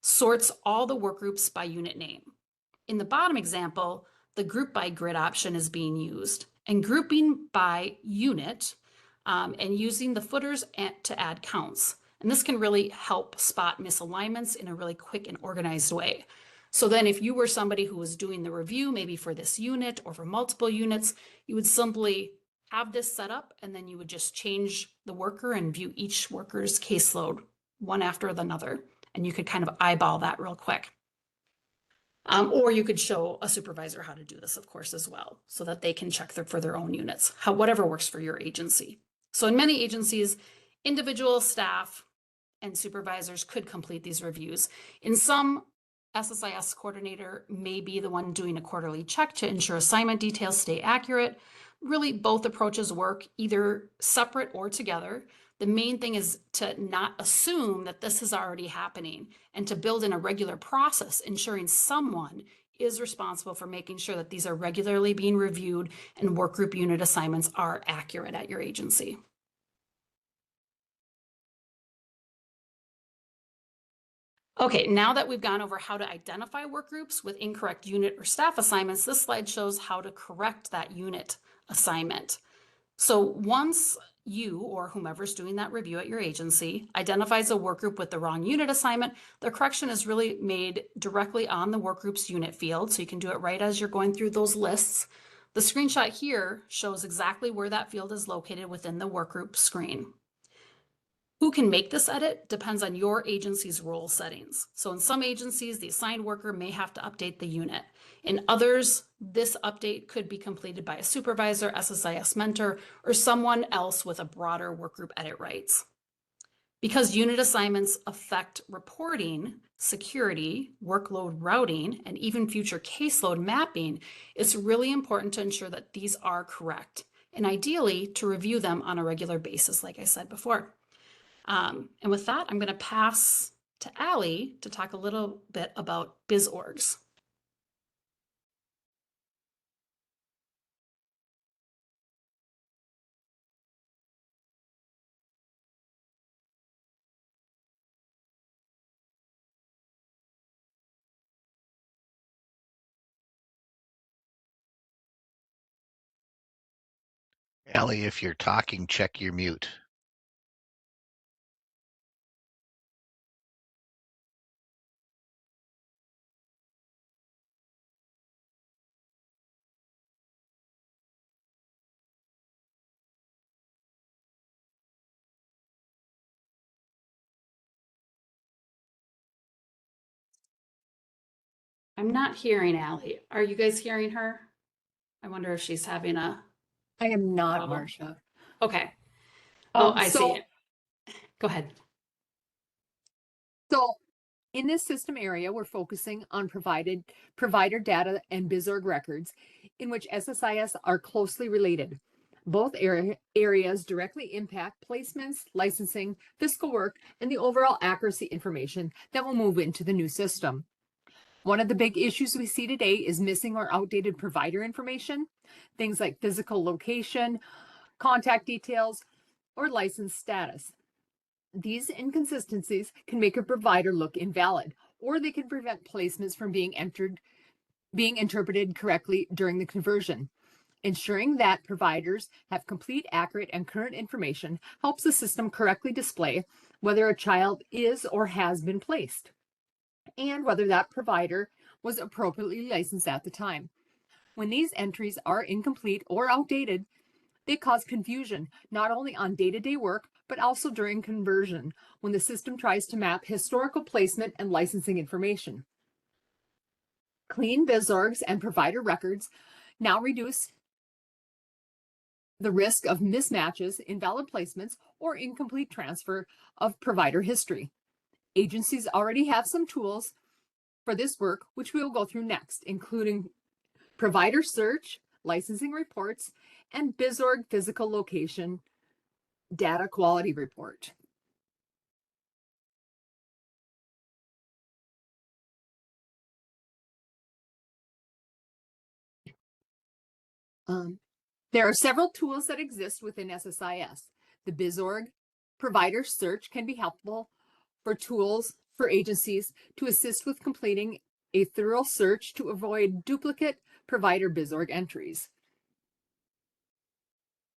sorts all the workgroups by unit name. In the bottom example, the group by grid option is being used, and grouping by unit and using the footers to add counts. And this can really help spot misalignments in a really quick and organized way. So then if you were somebody who was doing the review, maybe for this unit or for multiple units, you would simply have this set up, and then you would just change the worker and view each worker's caseload one after another. And you could kind of eyeball that real quick. Or you could show a supervisor how to do this, of course, as well, so that they can check for their own units, whatever works for your agency. So in many agencies, individual staff and supervisors could complete these reviews. In some, SSIS coordinator may be the one doing a quarterly check to ensure assignment details stay accurate. Really, both approaches work, either separate or together. The main thing is to not assume that this is already happening and to build in a regular process, ensuring someone is responsible for making sure that these are regularly being reviewed and workgroup unit assignments are accurate at your agency. Okay, now that we've gone over how to identify workgroups with incorrect unit or staff assignments, this slide shows how to correct that unit assignment. So once you or whomever's doing that review at your agency identifies a workgroup with the wrong unit assignment, the correction is really made directly on the workgroup's unit field. So you can do it right as you're going through those lists. The screenshot here shows exactly where that field is located within the workgroup screen. Who can make this edit depends on your agency's role settings. So in some agencies, the assigned worker may have to update the unit. In others, this update could be completed by a supervisor, SSIS mentor, or someone else with a broader workgroup edit rights. Because unit assignments affect reporting, security, workload routing, and even future caseload mapping, it's really important to ensure that these are correct, and ideally to review them on a regular basis, like I said before. And with that, I'm going to pass to Allie to talk a little bit about BizOrgs. Allie, if you're talking, check your mute. I'm not hearing Allie. Are you guys hearing her? I wonder if she's having a I am not, problem. Marcia. Okay. Oh, I so, see it. Go ahead. So in this system area, we're focusing on provider data and BizOrg records, in which SSIS are closely related. Both areas directly impact placements, licensing, fiscal work, and the overall accuracy information that will move into the new system. One of the big issues we see today is missing or outdated provider information, things like physical location, contact details, or license status. These inconsistencies can make a provider look invalid, or they can prevent placements from being entered being interpreted correctly during the conversion. Ensuring that providers have complete, accurate, and current information helps the system correctly display whether a child is or has been placed, and whether that provider was appropriately licensed at the time. When these entries are incomplete or outdated, they cause confusion not only on day-to-day work, but also during conversion when the system tries to map historical placement and licensing information. Clean BizOrgs and provider records now reduce the risk of mismatches, invalid placements, or incomplete transfer of provider history. Agencies already have some tools for this work, which we will go through next, including provider search, licensing reports, and BizOrg physical location data quality report. There are several tools that exist within SSIS. The BizOrg provider search can be helpful for tools for agencies to assist with completing a thorough search to avoid duplicate provider BizOrg entries.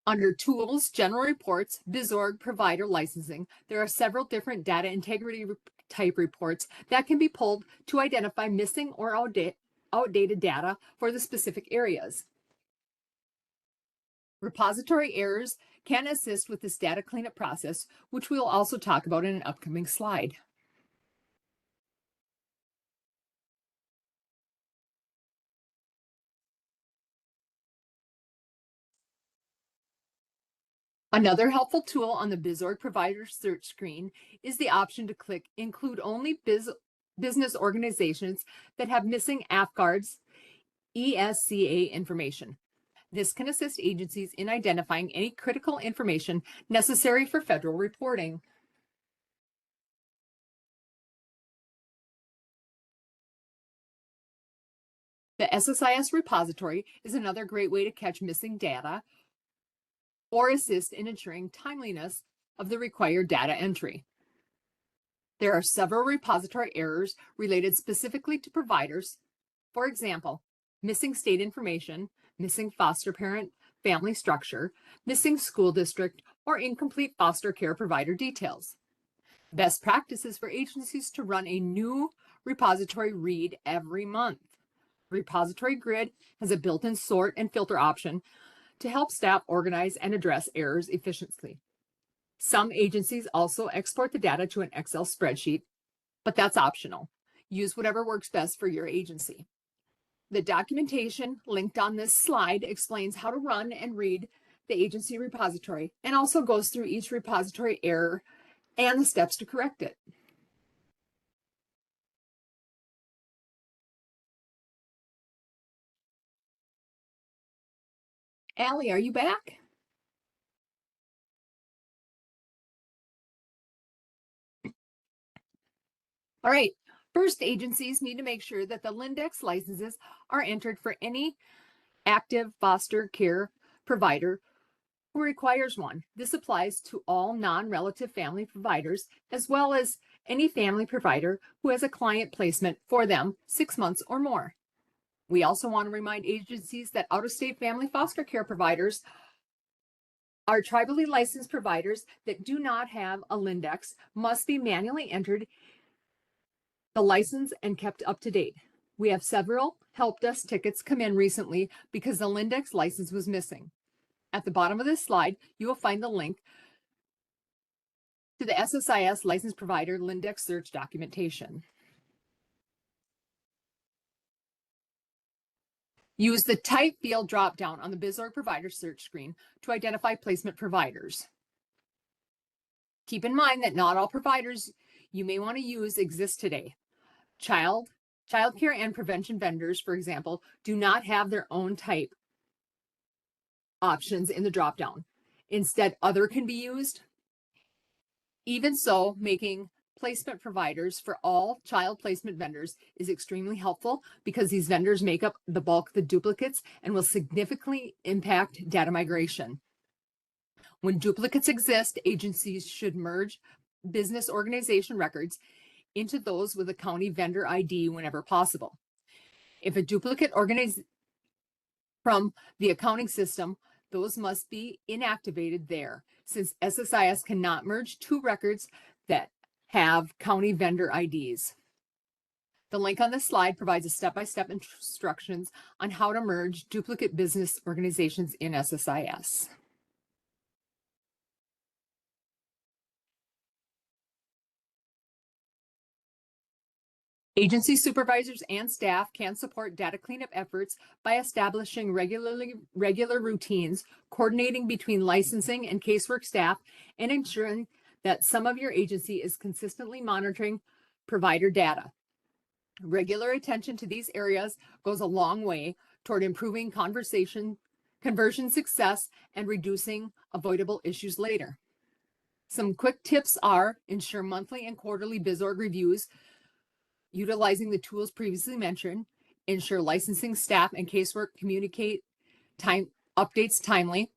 Under Tools, General Reports, BizOrg Provider Licensing, there are several different data integrity type reports that can be pulled to identify missing or outdated data for the specific areas. Repository errors can assist with this data cleanup process, which we'll also talk about in an upcoming slide. Another helpful tool on the BizOrg provider search screen is the option to click Include Only Business Organizations that have missing AFGARD's ESCA information. This can assist agencies in identifying any critical information necessary for federal reporting. The SSIS repository is another great way to catch missing data or assist in ensuring timeliness of the required data entry. There are several repository errors related specifically to providers. For example, missing state information, missing foster parent family structure, missing school district, or incomplete foster care provider details. Best practices for agencies to run a new repository read every month. Repository Grid has a built-in sort and filter option to help staff organize and address errors efficiently. Some agencies also export the data to an Excel spreadsheet, but that's optional. Use whatever works best for your agency. The documentation linked on this slide explains how to run and read the agency repository and also goes through each repository error and the steps to correct it. Allie, are you back? All right. First, agencies need to make sure that the Lindex licenses are entered for any active foster care provider who requires one. This applies to all non-relative family providers, as well as any family provider who has a client placement for them 6 months or more. We also want to remind agencies that out-of-state family foster care providers are tribally licensed providers that do not have a Lindex must be manually entered the license and kept up to date. We have several help desk tickets come in recently because the Lindex license was missing. At the bottom of this slide, you will find the link to the SSIS license provider Lindex search documentation. Use the type field dropdown on the BizOrg provider search screen to identify placement providers. Keep in mind that not all providers you may want to use exist today. Childcare and prevention vendors, for example, do not have their own type options in the dropdown. Instead, other can be used. Even so, making placement providers for all child placement vendors is extremely helpful because these vendors make up the bulk of the duplicates and will significantly impact data migration. When duplicates exist, agencies should merge business organization records into those with a county vendor ID whenever possible. If a duplicate from the accounting system, those must be inactivated there, since SSIS cannot merge two records that have county vendor IDs. The link on this slide provides a step-by-step instructions on how to merge duplicate business organizations in SSIS. Agency supervisors and staff can support data cleanup efforts by establishing regular routines, coordinating between licensing and casework staff, and ensuring that some of your agency is consistently monitoring provider data. Regular attention to these areas goes a long way toward improving conversion success and reducing avoidable issues later. Some quick tips are ensure monthly and quarterly BizOrg reviews utilizing the tools previously mentioned, ensure licensing staff and casework communicate updates timely,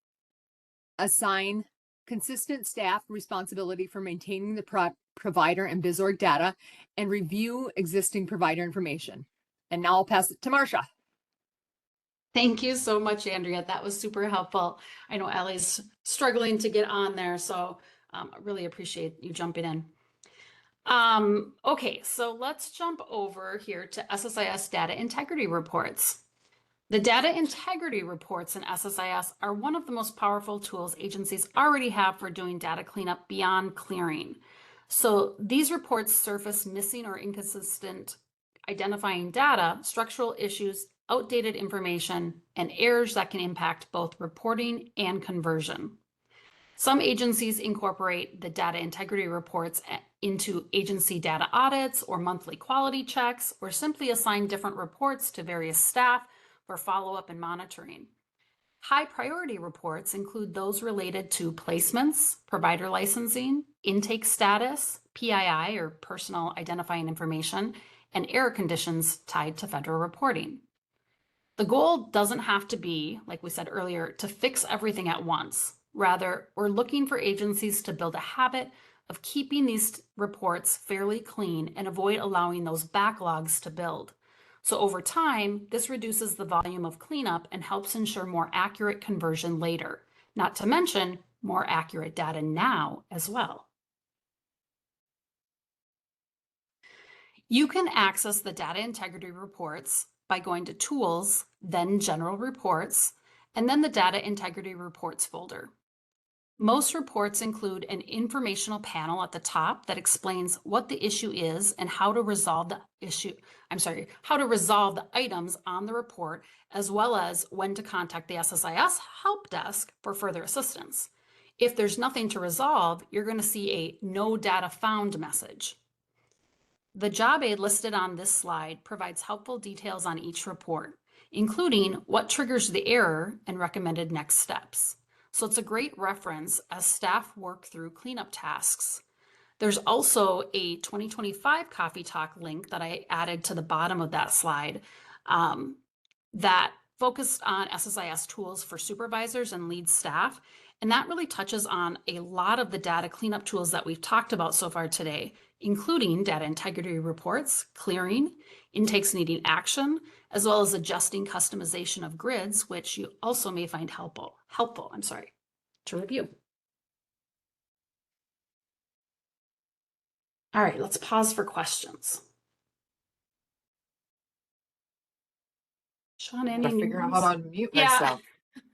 assign consistent staff responsibility for maintaining the provider and BizOrg data, and review existing provider information. And now I'll pass it to Marsha. Thank you so much, Andrea. That was super helpful. I know Allie's struggling to get on there, so I really appreciate you jumping in. Okay, so let's jump over here to SSIS data integrity reports. The data integrity reports in SSIS are one of the most powerful tools agencies already have for doing data cleanup beyond clearing. So these reports surface missing or inconsistent identifying data, structural issues, outdated information, and errors that can impact both reporting and conversion. Some agencies incorporate the data integrity reports into agency data audits or monthly quality checks, or simply assign different reports to various staff for follow-up and monitoring. High priority reports include those related to placements, provider licensing, intake status, PII or personal identifying information, and error conditions tied to federal reporting. The goal doesn't have to be, like we said earlier, to fix everything at once. Rather, we're looking for agencies to build a habit of keeping these reports fairly clean and avoid allowing those backlogs to build. So over time, this reduces the volume of cleanup and helps ensure more accurate conversion later, not to mention more accurate data now as well. You can access the data integrity reports by going to Tools, then General Reports, and then the Data Integrity Reports folder. Most reports include an informational panel at the top that explains what the issue is and how to resolve the items on the report, as well as when to contact the SSIS help desk for further assistance. If there's nothing to resolve, you're going to see a no data found message. The job aid listed on this slide provides helpful details on each report, including what triggers the error and recommended next steps. So it's a great reference as staff work through cleanup tasks. There's also a 2025 Coffee Talk link that I added to the bottom of that slide that focused on SSIS tools for supervisors and lead staff. And that really touches on a lot of the data cleanup tools that we've talked about so far today, including data integrity reports, clearing, intakes needing action, as well as adjusting customization of grids, which you also may find helpful to review. All right, let's pause for questions. Sean, any I figure out how to unmute myself.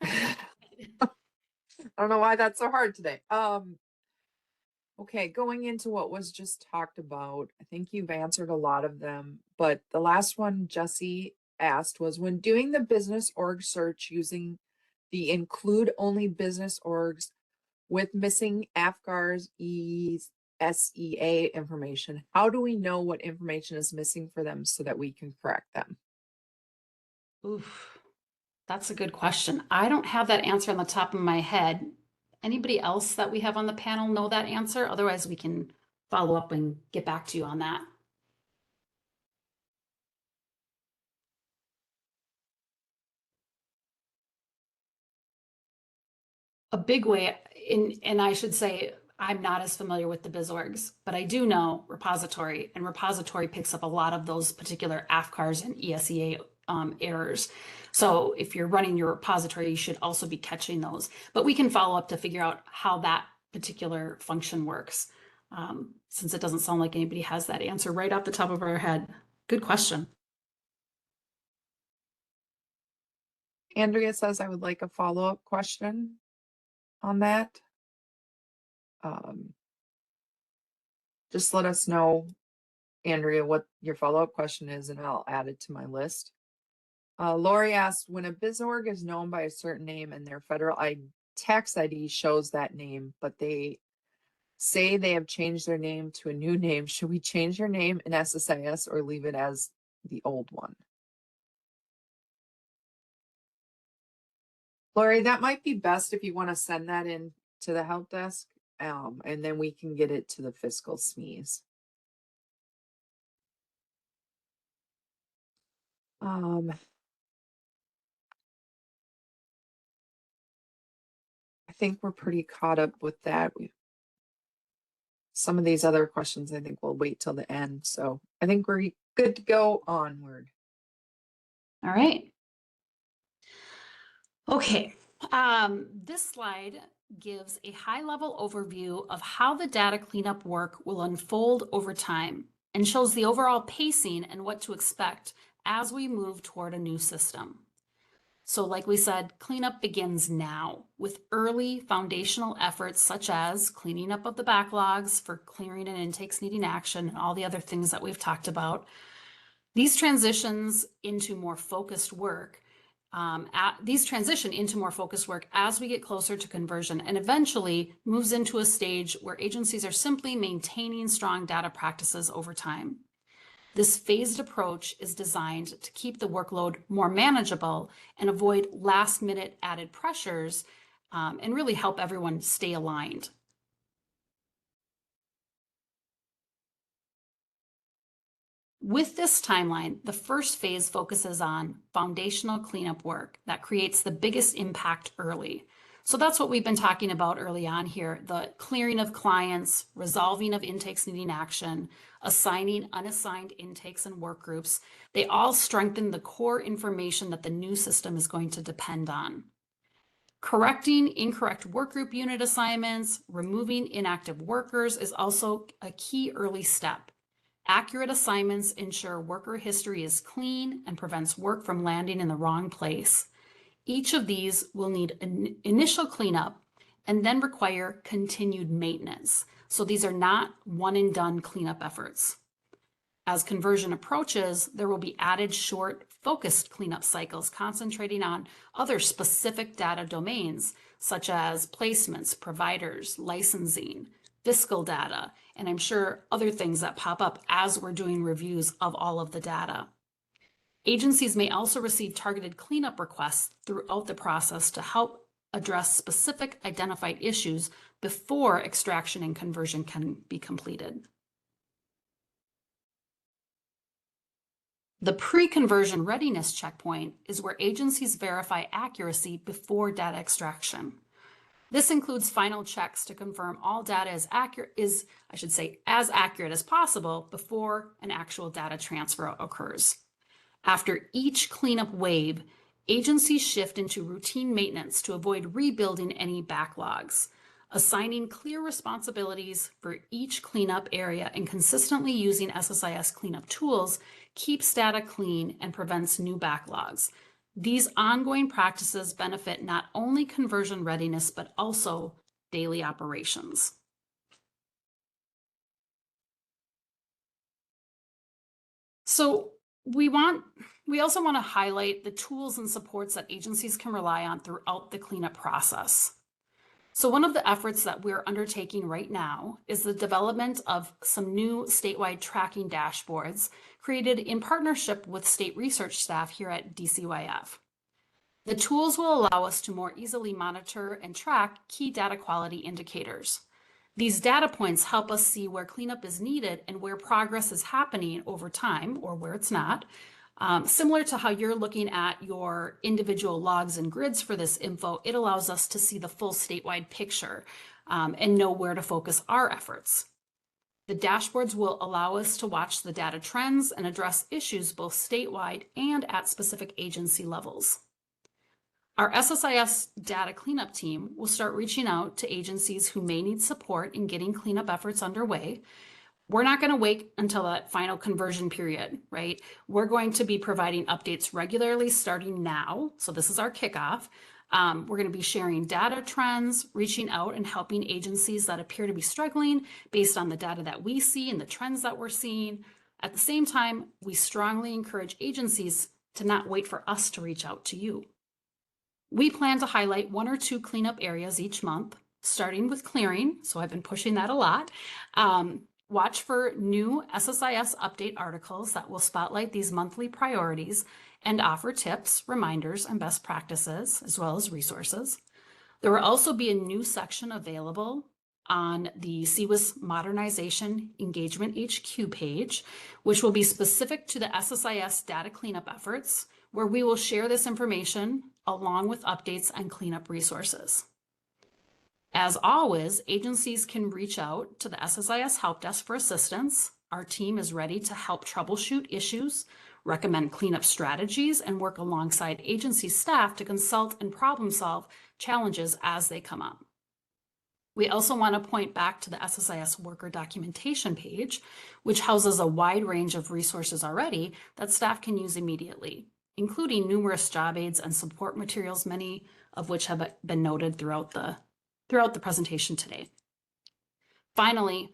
I don't know why that's so hard today. Okay, going into what was just talked about, I think you've answered a lot of them, but the last one Jesse asked was, when doing the business org search using the include only business orgs with missing AFGAR's SEA information, how do we know what information is missing for them so that we can correct them? Oof, that's a good question. I don't have that answer on the top of my head. Anybody else that we have on the panel know that answer? Otherwise, we can follow up and get back to you on that. A big way, and I should say, I'm not as familiar with the BizOrgs, but I do know repository, and repository picks up a lot of those particular AFCARs and ESEA errors. So if you're running your repository, you should also be catching those. But we can follow up to figure out how that particular function works, since it doesn't sound like anybody has that answer right off the top of our head. Good question. Andrea says, I would like a follow-up question on that. Just let us know, Andrea, what your follow-up question is, and I'll add it to my list. Lori asked, when a BizOrg is known by a certain name and their federal tax ID shows that name, but they say they have changed their name to a new name, should we change their name in SSIS or leave it as the old one? Lori, that might be best if you want to send that in to the help desk, and then we can get it to the fiscal SMEs. I think we're pretty caught up with that. Some of these other questions, I think we'll wait till the end. So I think we're good to go onward. All right. Okay. This slide gives a high-level overview of how the data cleanup work will unfold over time and shows the overall pacing and what to expect as we move toward a new system. So like we said, cleanup begins now with early foundational efforts such as cleaning up of the backlogs for clearing and intakes needing action and all the other things that we've talked about. These transitions into more focused work as we get closer to conversion, and eventually moves into a stage where agencies are simply maintaining strong data practices over time. This phased approach is designed to keep the workload more manageable and avoid last-minute added pressures, and really help everyone stay aligned. With this timeline, the first phase focuses on foundational cleanup work that creates the biggest impact early. So that's what we've been talking about early on here, the clearing of clients, resolving of intakes needing action, assigning unassigned intakes and work groups. They all strengthen the core information that the new system is going to depend on. Correcting incorrect workgroup unit assignments, removing inactive workers is also a key early step. Accurate assignments ensure worker history is clean and prevents work from landing in the wrong place. Each of these will need an initial cleanup and then require continued maintenance. So these are not one and done cleanup efforts. As conversion approaches, there will be added short, focused cleanup cycles concentrating on other specific data domains, such as placements, providers, licensing, fiscal data, and I'm sure other things that pop up as we're doing reviews of all of the data. Agencies may also receive targeted cleanup requests throughout the process to help address specific identified issues before extraction and conversion can be completed. The pre-conversion readiness checkpoint is where agencies verify accuracy before data extraction. This includes final checks to confirm all data is as accurate as possible before an actual data transfer occurs. After each cleanup wave, agencies shift into routine maintenance to avoid rebuilding any backlogs. Assigning clear responsibilities for each cleanup area and consistently using SSIS cleanup tools keeps data clean and prevents new backlogs. These ongoing practices benefit not only conversion readiness, but also daily operations. So we also want to highlight the tools and supports that agencies can rely on throughout the cleanup process. So one of the efforts that we're undertaking right now is the development of some new statewide tracking dashboards created in partnership with state research staff here at DCYF. The tools will allow us to more easily monitor and track key data quality indicators. These data points help us see where cleanup is needed and where progress is happening over time or where it's not. Similar to how you're looking at your individual logs and grids for this info, it allows us to see the full statewide picture and know where to focus our efforts. The dashboards will allow us to watch the data trends and address issues both statewide and at specific agency levels. Our SSIS data cleanup team will start reaching out to agencies who may need support in getting cleanup efforts underway. We're not going to wait until that final conversion period, right? We're going to be providing updates regularly starting now. So this is our kickoff. We're going to be sharing data trends, reaching out and helping agencies that appear to be struggling based on the data that we see and the trends that we're seeing. At the same time, we strongly encourage agencies to not wait for us to reach out to you. We plan to highlight 1 or 2 cleanup areas each month, starting with clearing. So I've been pushing that a lot. Watch for new SSIS update articles that will spotlight these monthly priorities and offer tips, reminders, and best practices, as well as resources. There will also be a new section available on the CCWIS Modernization Engagement HQ page, which will be specific to the SSIS data cleanup efforts, where we will share this information along with updates and cleanup resources. As always, agencies can reach out to the SSIS Help Desk for assistance. Our team is ready to help troubleshoot issues, recommend cleanup strategies, and work alongside agency staff to consult and problem solve challenges as they come up. We also want to point back to the SSIS worker documentation page, which houses a wide range of resources already that staff can use immediately, including numerous job aids and support materials, many of which have been noted throughout the presentation today. Finally,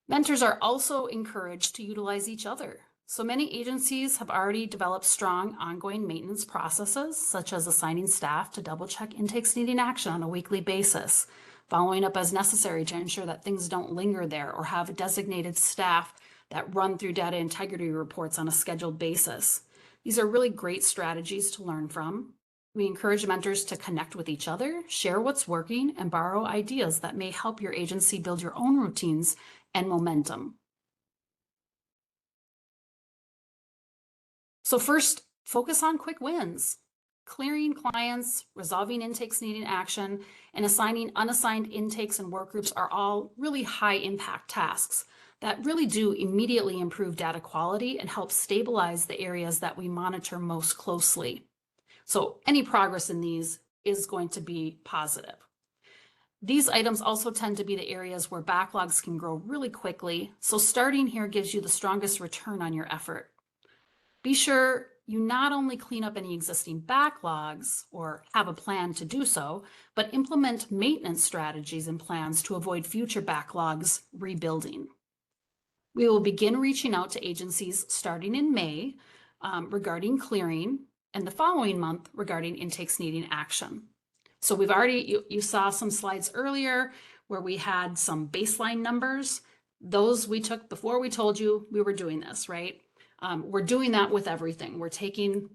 mentors are also encouraged to utilize each other. So many agencies have already developed strong ongoing maintenance processes, such as assigning staff to double check intakes needing action on a weekly basis, following up as necessary to ensure that things don't linger there, or have designated staff that run through data integrity reports on a scheduled basis. These are really great strategies to learn from. We encourage mentors to connect with each other, share what's working, and borrow ideas that may help your agency build your own routines and momentum. So first, focus on quick wins. Clearing clients, resolving intakes needing action, and assigning unassigned intakes and work groups are all really high impact tasks that really do immediately improve data quality and help stabilize the areas that we monitor most closely. So any progress in these is going to be positive. These items also tend to be the areas where backlogs can grow really quickly. So starting here gives you the strongest return on your effort. Be sure you not only clean up any existing backlogs or have a plan to do so, but implement maintenance strategies and plans to avoid future backlogs rebuilding. We will begin reaching out to agencies starting in May regarding clearing, and the following month regarding intakes needing action. So we've already, you saw some slides earlier where we had some baseline numbers. Those we took before we told you we were doing this, right? We're doing that with everything. We're taking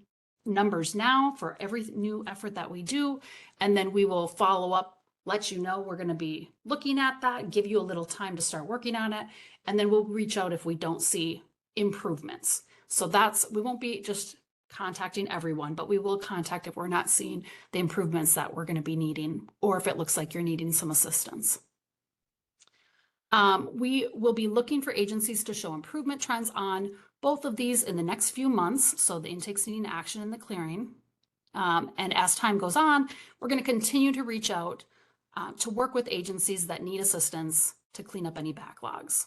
numbers now for every new effort that we do, and then we will follow up, let you know we're going to be looking at that, give you a little time to start working on it, and then we'll reach out if we don't see improvements. So we won't be just contacting everyone, but we will contact if we're not seeing the improvements that we're going to be needing, or if it looks like you're needing some assistance. We will be looking for agencies to show improvement trends on both of these in the next few months, so the intakes needing action and the clearing. And as time goes on, we're going to continue to reach out to work with agencies that need assistance to clean up any backlogs.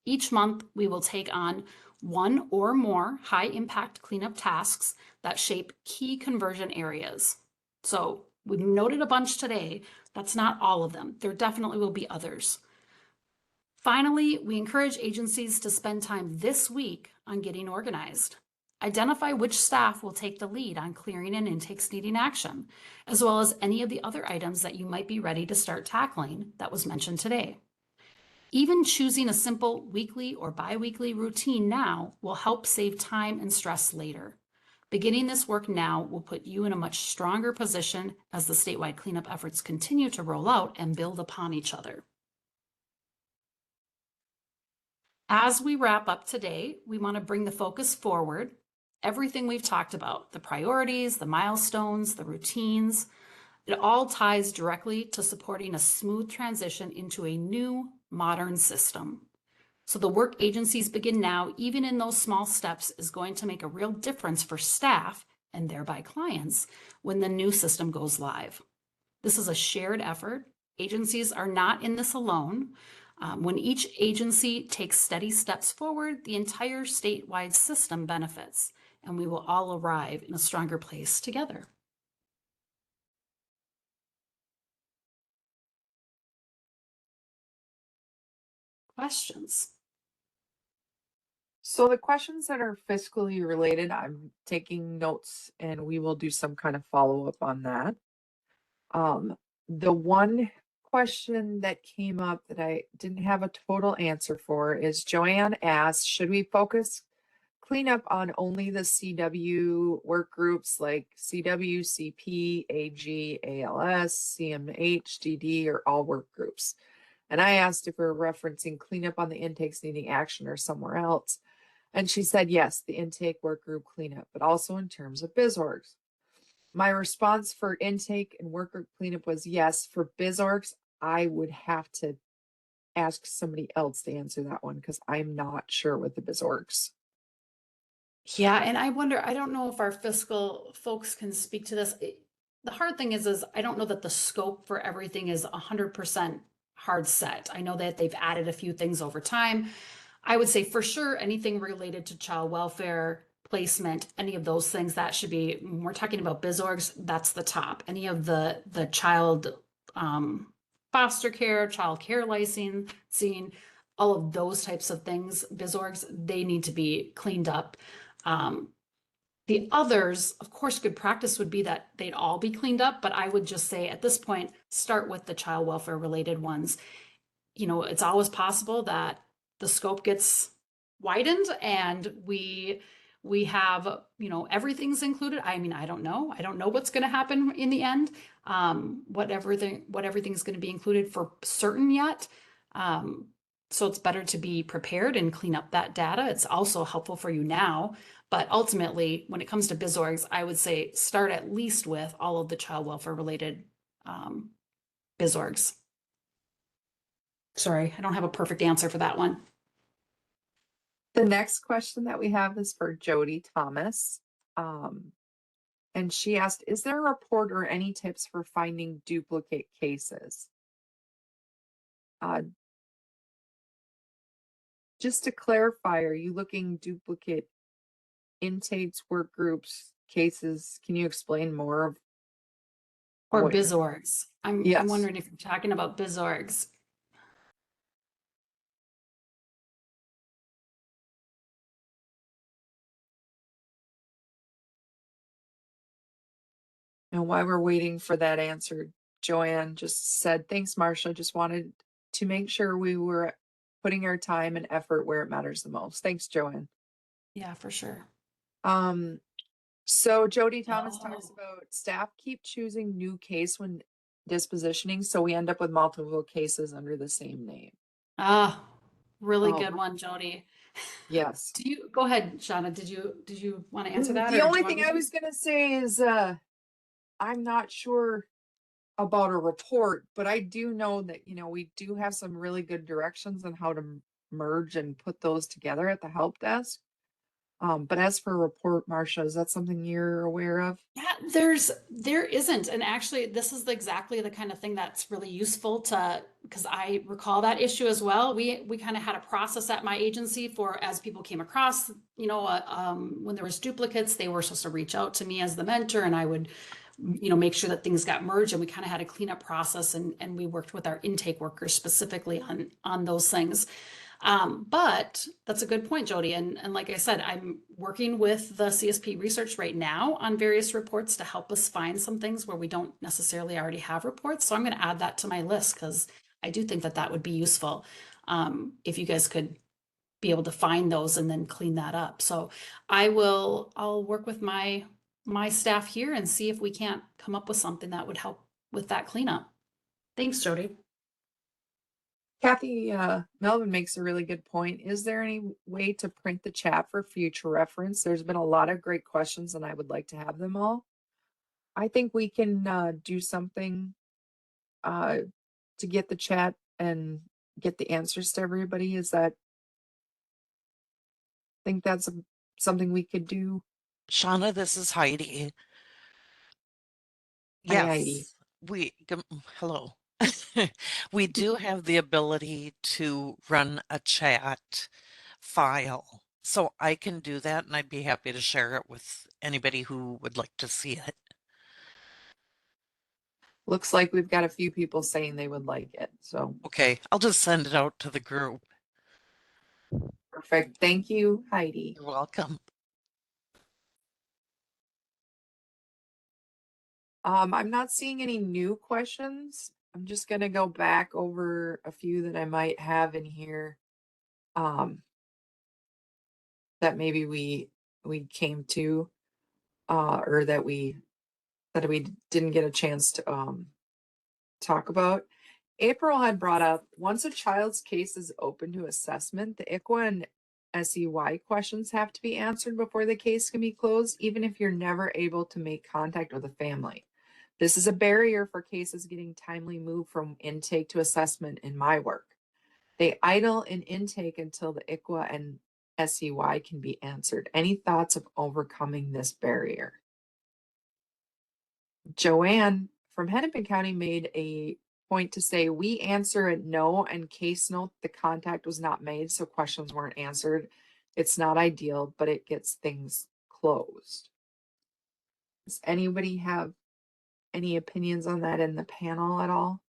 Each month, we will take on 1 or more high impact cleanup tasks that shape key conversion areas. So we've noted a bunch today. That's not all of them. There definitely will be others. Finally, we encourage agencies to spend time this week on getting organized. Identify which staff will take the lead on clearing and intakes needing action, as well as any of the other items that you might be ready to start tackling that was mentioned today. Even choosing a simple weekly or bi-weekly routine now will help save time and stress later. Beginning this work now will put you in a much stronger position as the statewide cleanup efforts continue to roll out and build upon each other. As we wrap up today, we want to bring the focus forward. Everything we've talked about, the priorities, the milestones, the routines, it all ties directly to supporting a smooth transition into a new modern system. So the work agencies begin now, even in those small steps, is going to make a real difference for staff and thereby clients when the new system goes live. This is a shared effort. Agencies are not in this alone. When each agency takes steady steps forward, the entire statewide system benefits, and we will all arrive in a stronger place together. Questions? So the questions that are fiscally related, I'm taking notes and we will do some kind of follow-up on that. The one question that came up that I didn't have a total answer for is Joanne asked, should we focus cleanup on only the CW work groups like CW, CP, AG, ALS, CMH, DD, or all work groups? And I asked if we we're referencing cleanup on the intakes needing action or somewhere else. And she said, yes, the intake work group cleanup, but also in terms of BizOrgs. My response for intake and work group cleanup was yes. For BizOrgs, I would have to ask somebody else to answer that one because I'm not sure with the BizOrgs. Yeah, and I wonder, I don't know if our fiscal folks can speak to this. The hard thing is I don't know that the scope for everything is 100% hard set. I know that they've added a few things over time. I would say for sure anything related to child welfare, placement, any of those things, that should be, when we're talking about BizOrgs, that's the top. Any of the child foster care, child care licensing, all of those types of things, BizOrgs, they need to be cleaned up. The others, of course, good practice would be that they'd all be cleaned up, but I would just say at this point, start with the child welfare related ones. You know, it's always possible that the scope gets widened and we have, you know, everything's included. I mean, I don't know what's going to happen in the end. What everything's going to be included for certain yet. So it's better to be prepared and clean up that data. It's also helpful for you now. But ultimately, when it comes to BizOrgs, I would say start at least with all of the child welfare related BizOrgs. Sorry, I don't have a perfect answer for that one. The next question that we have is for Jody Thomas. And she asked, is there a report or any tips for finding duplicate cases? Just to clarify, are you looking duplicate intakes, work groups, cases? Can you explain more of Or what you're- BizOrgs. I'm Yes. wondering if you're talking about BizOrgs. And while we're waiting for that answer, Joanne just said, thanks, Marsha. Just wanted to make sure we were putting our time and effort where it matters the most. Thanks, Joanne. Yeah, for sure. So Jody Thomas talks Oh. about staff keep choosing new case when dispositioning, so we end up with multiple cases under the same name. Ah, really Oh. good one, Jody. Yes. Do you go ahead, Shauna? Did you want to answer that? The or do only you want thing me I to? was gonna say is I'm not sure about a report, but I do know that, you know, we do have some really good directions on how to merge and put those together at the help desk. But as for a report, Marsha, is that something you're aware of? Yeah, there isn't. And actually, this is exactly the kind of thing that's really useful to, because I recall that issue as well. We kind of had a process at my agency for as people came across, you know, when there was duplicates, they were supposed to reach out to me as the mentor and I would, you know, make sure that things got merged, and we kind of had a cleanup process, and we worked with our intake workers specifically on those things. But that's a good point, Jody. And like I said, I'm working with the CSP research right now on various reports to help us find some things where we don't necessarily already have reports. So I'm going to add that to my list because I do think that that would be useful if you guys could be able to find those and then clean that up. So I'll work with my staff here and see if we can't come up with something that would help with that cleanup. Thanks, Jody. Kathy Melvin makes a really good point. Is there any way to print the chat for future reference? There's been a lot of great questions and I would like to have them all. I think we can do something to get the chat and get the answers to everybody. Is that think that's something we could do. Shauna, this is Heidi. Hi, Heidi. Yes, hello. We do have the ability to run a chat file. So I can do that and I'd be happy to share it with anybody who would like to see it. Looks like we've got a few people saying they would like it. So Okay, I'll just send it out to the group. perfect. Thank you, Heidi. You're welcome. I'm not seeing any new questions. I'm just gonna go back over a few that I might have in here. That maybe we came to, or that we didn't get a chance to talk about. April had brought up, once a child's case is open to assessment, the ICWA and SEY questions have to be answered before the case can be closed, even if you're never able to make contact with the family. This is a barrier for cases getting timely moved from intake to assessment in my work. They idle in intake until the ICWA and SEY can be answered. Any thoughts of overcoming this barrier? Joanne from Hennepin County made a point to say, we answer it no and case note the contact was not made, so questions weren't answered. It's not ideal, but it gets things closed. Does anybody have any opinions on that in the panel at all?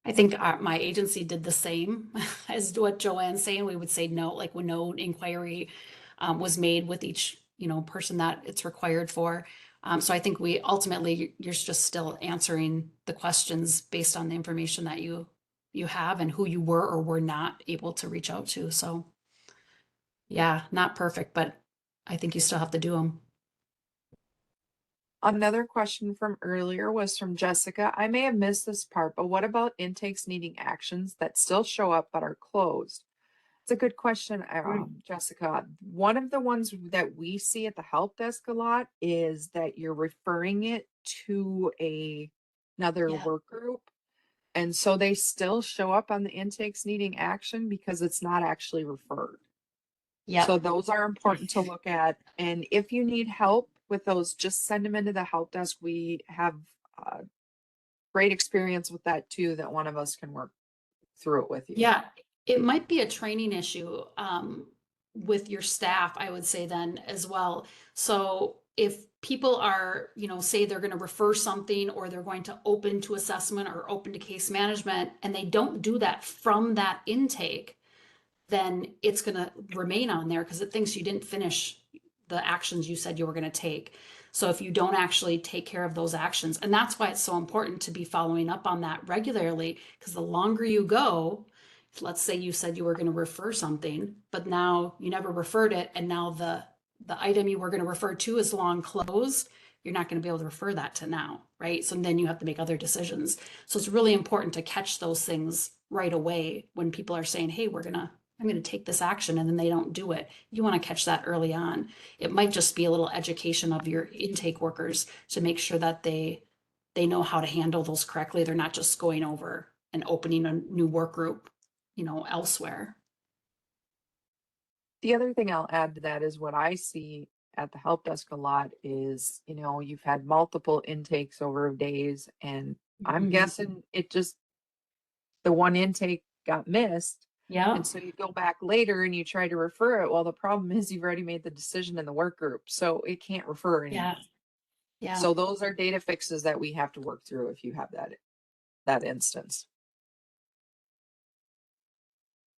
I think my agency did the same as what Joanne's saying. We would say no, like when no inquiry was made with each, person that it's required for. So I think we ultimately, you're just still answering the questions based on the information that you have and who you were or were not able to reach out to. So yeah, not perfect, but I think you still have to do them. Another question from earlier was from Jessica. I may have missed this part, but what about intakes needing actions that still show up but are closed? It's a good question, Jessica. One of the ones that we see at the help desk a lot is that you're referring it to another Yeah. work group. And so they still show up on the intakes needing action because it's not actually referred. Yeah. So those are important to look at. And if you need help with those, just send them into the help desk. We have great experience with that too, that one of us can work through it with you. Yeah, it might be a training issue with your staff, I would say then as well. So if people are, say they're going to refer something or they're going to open to assessment or open to case management, and they don't do that from that intake, then it's going to remain on there because it thinks you didn't finish the actions you said you were going to take. So if you don't actually take care of those actions, and that's why it's so important to be following up on that regularly, because the longer you go, let's say you said you were going to refer something, but now you never referred it, and now the item you were going to refer to is long closed, you're not going to be able to refer that to now, right? So then you have to make other decisions. So it's really important to catch those things right away when people are saying, hey, I'm going to take this action, and then they don't do it. You want to catch that early on. It might just be a little education of your intake workers to make sure that they know how to handle those correctly. They're not just going over and opening a new work group, elsewhere. The other thing I'll add to that is what I see at the help desk a lot is, you've had multiple intakes over days, and I'm Mhm. guessing the one intake got missed. Yeah. And so you go back later and you try to refer it. Well, the problem is you've already made the decision in the work group, so it can't refer anymore. Yeah. Yeah. So those are data fixes that we have to work through if you have that instance.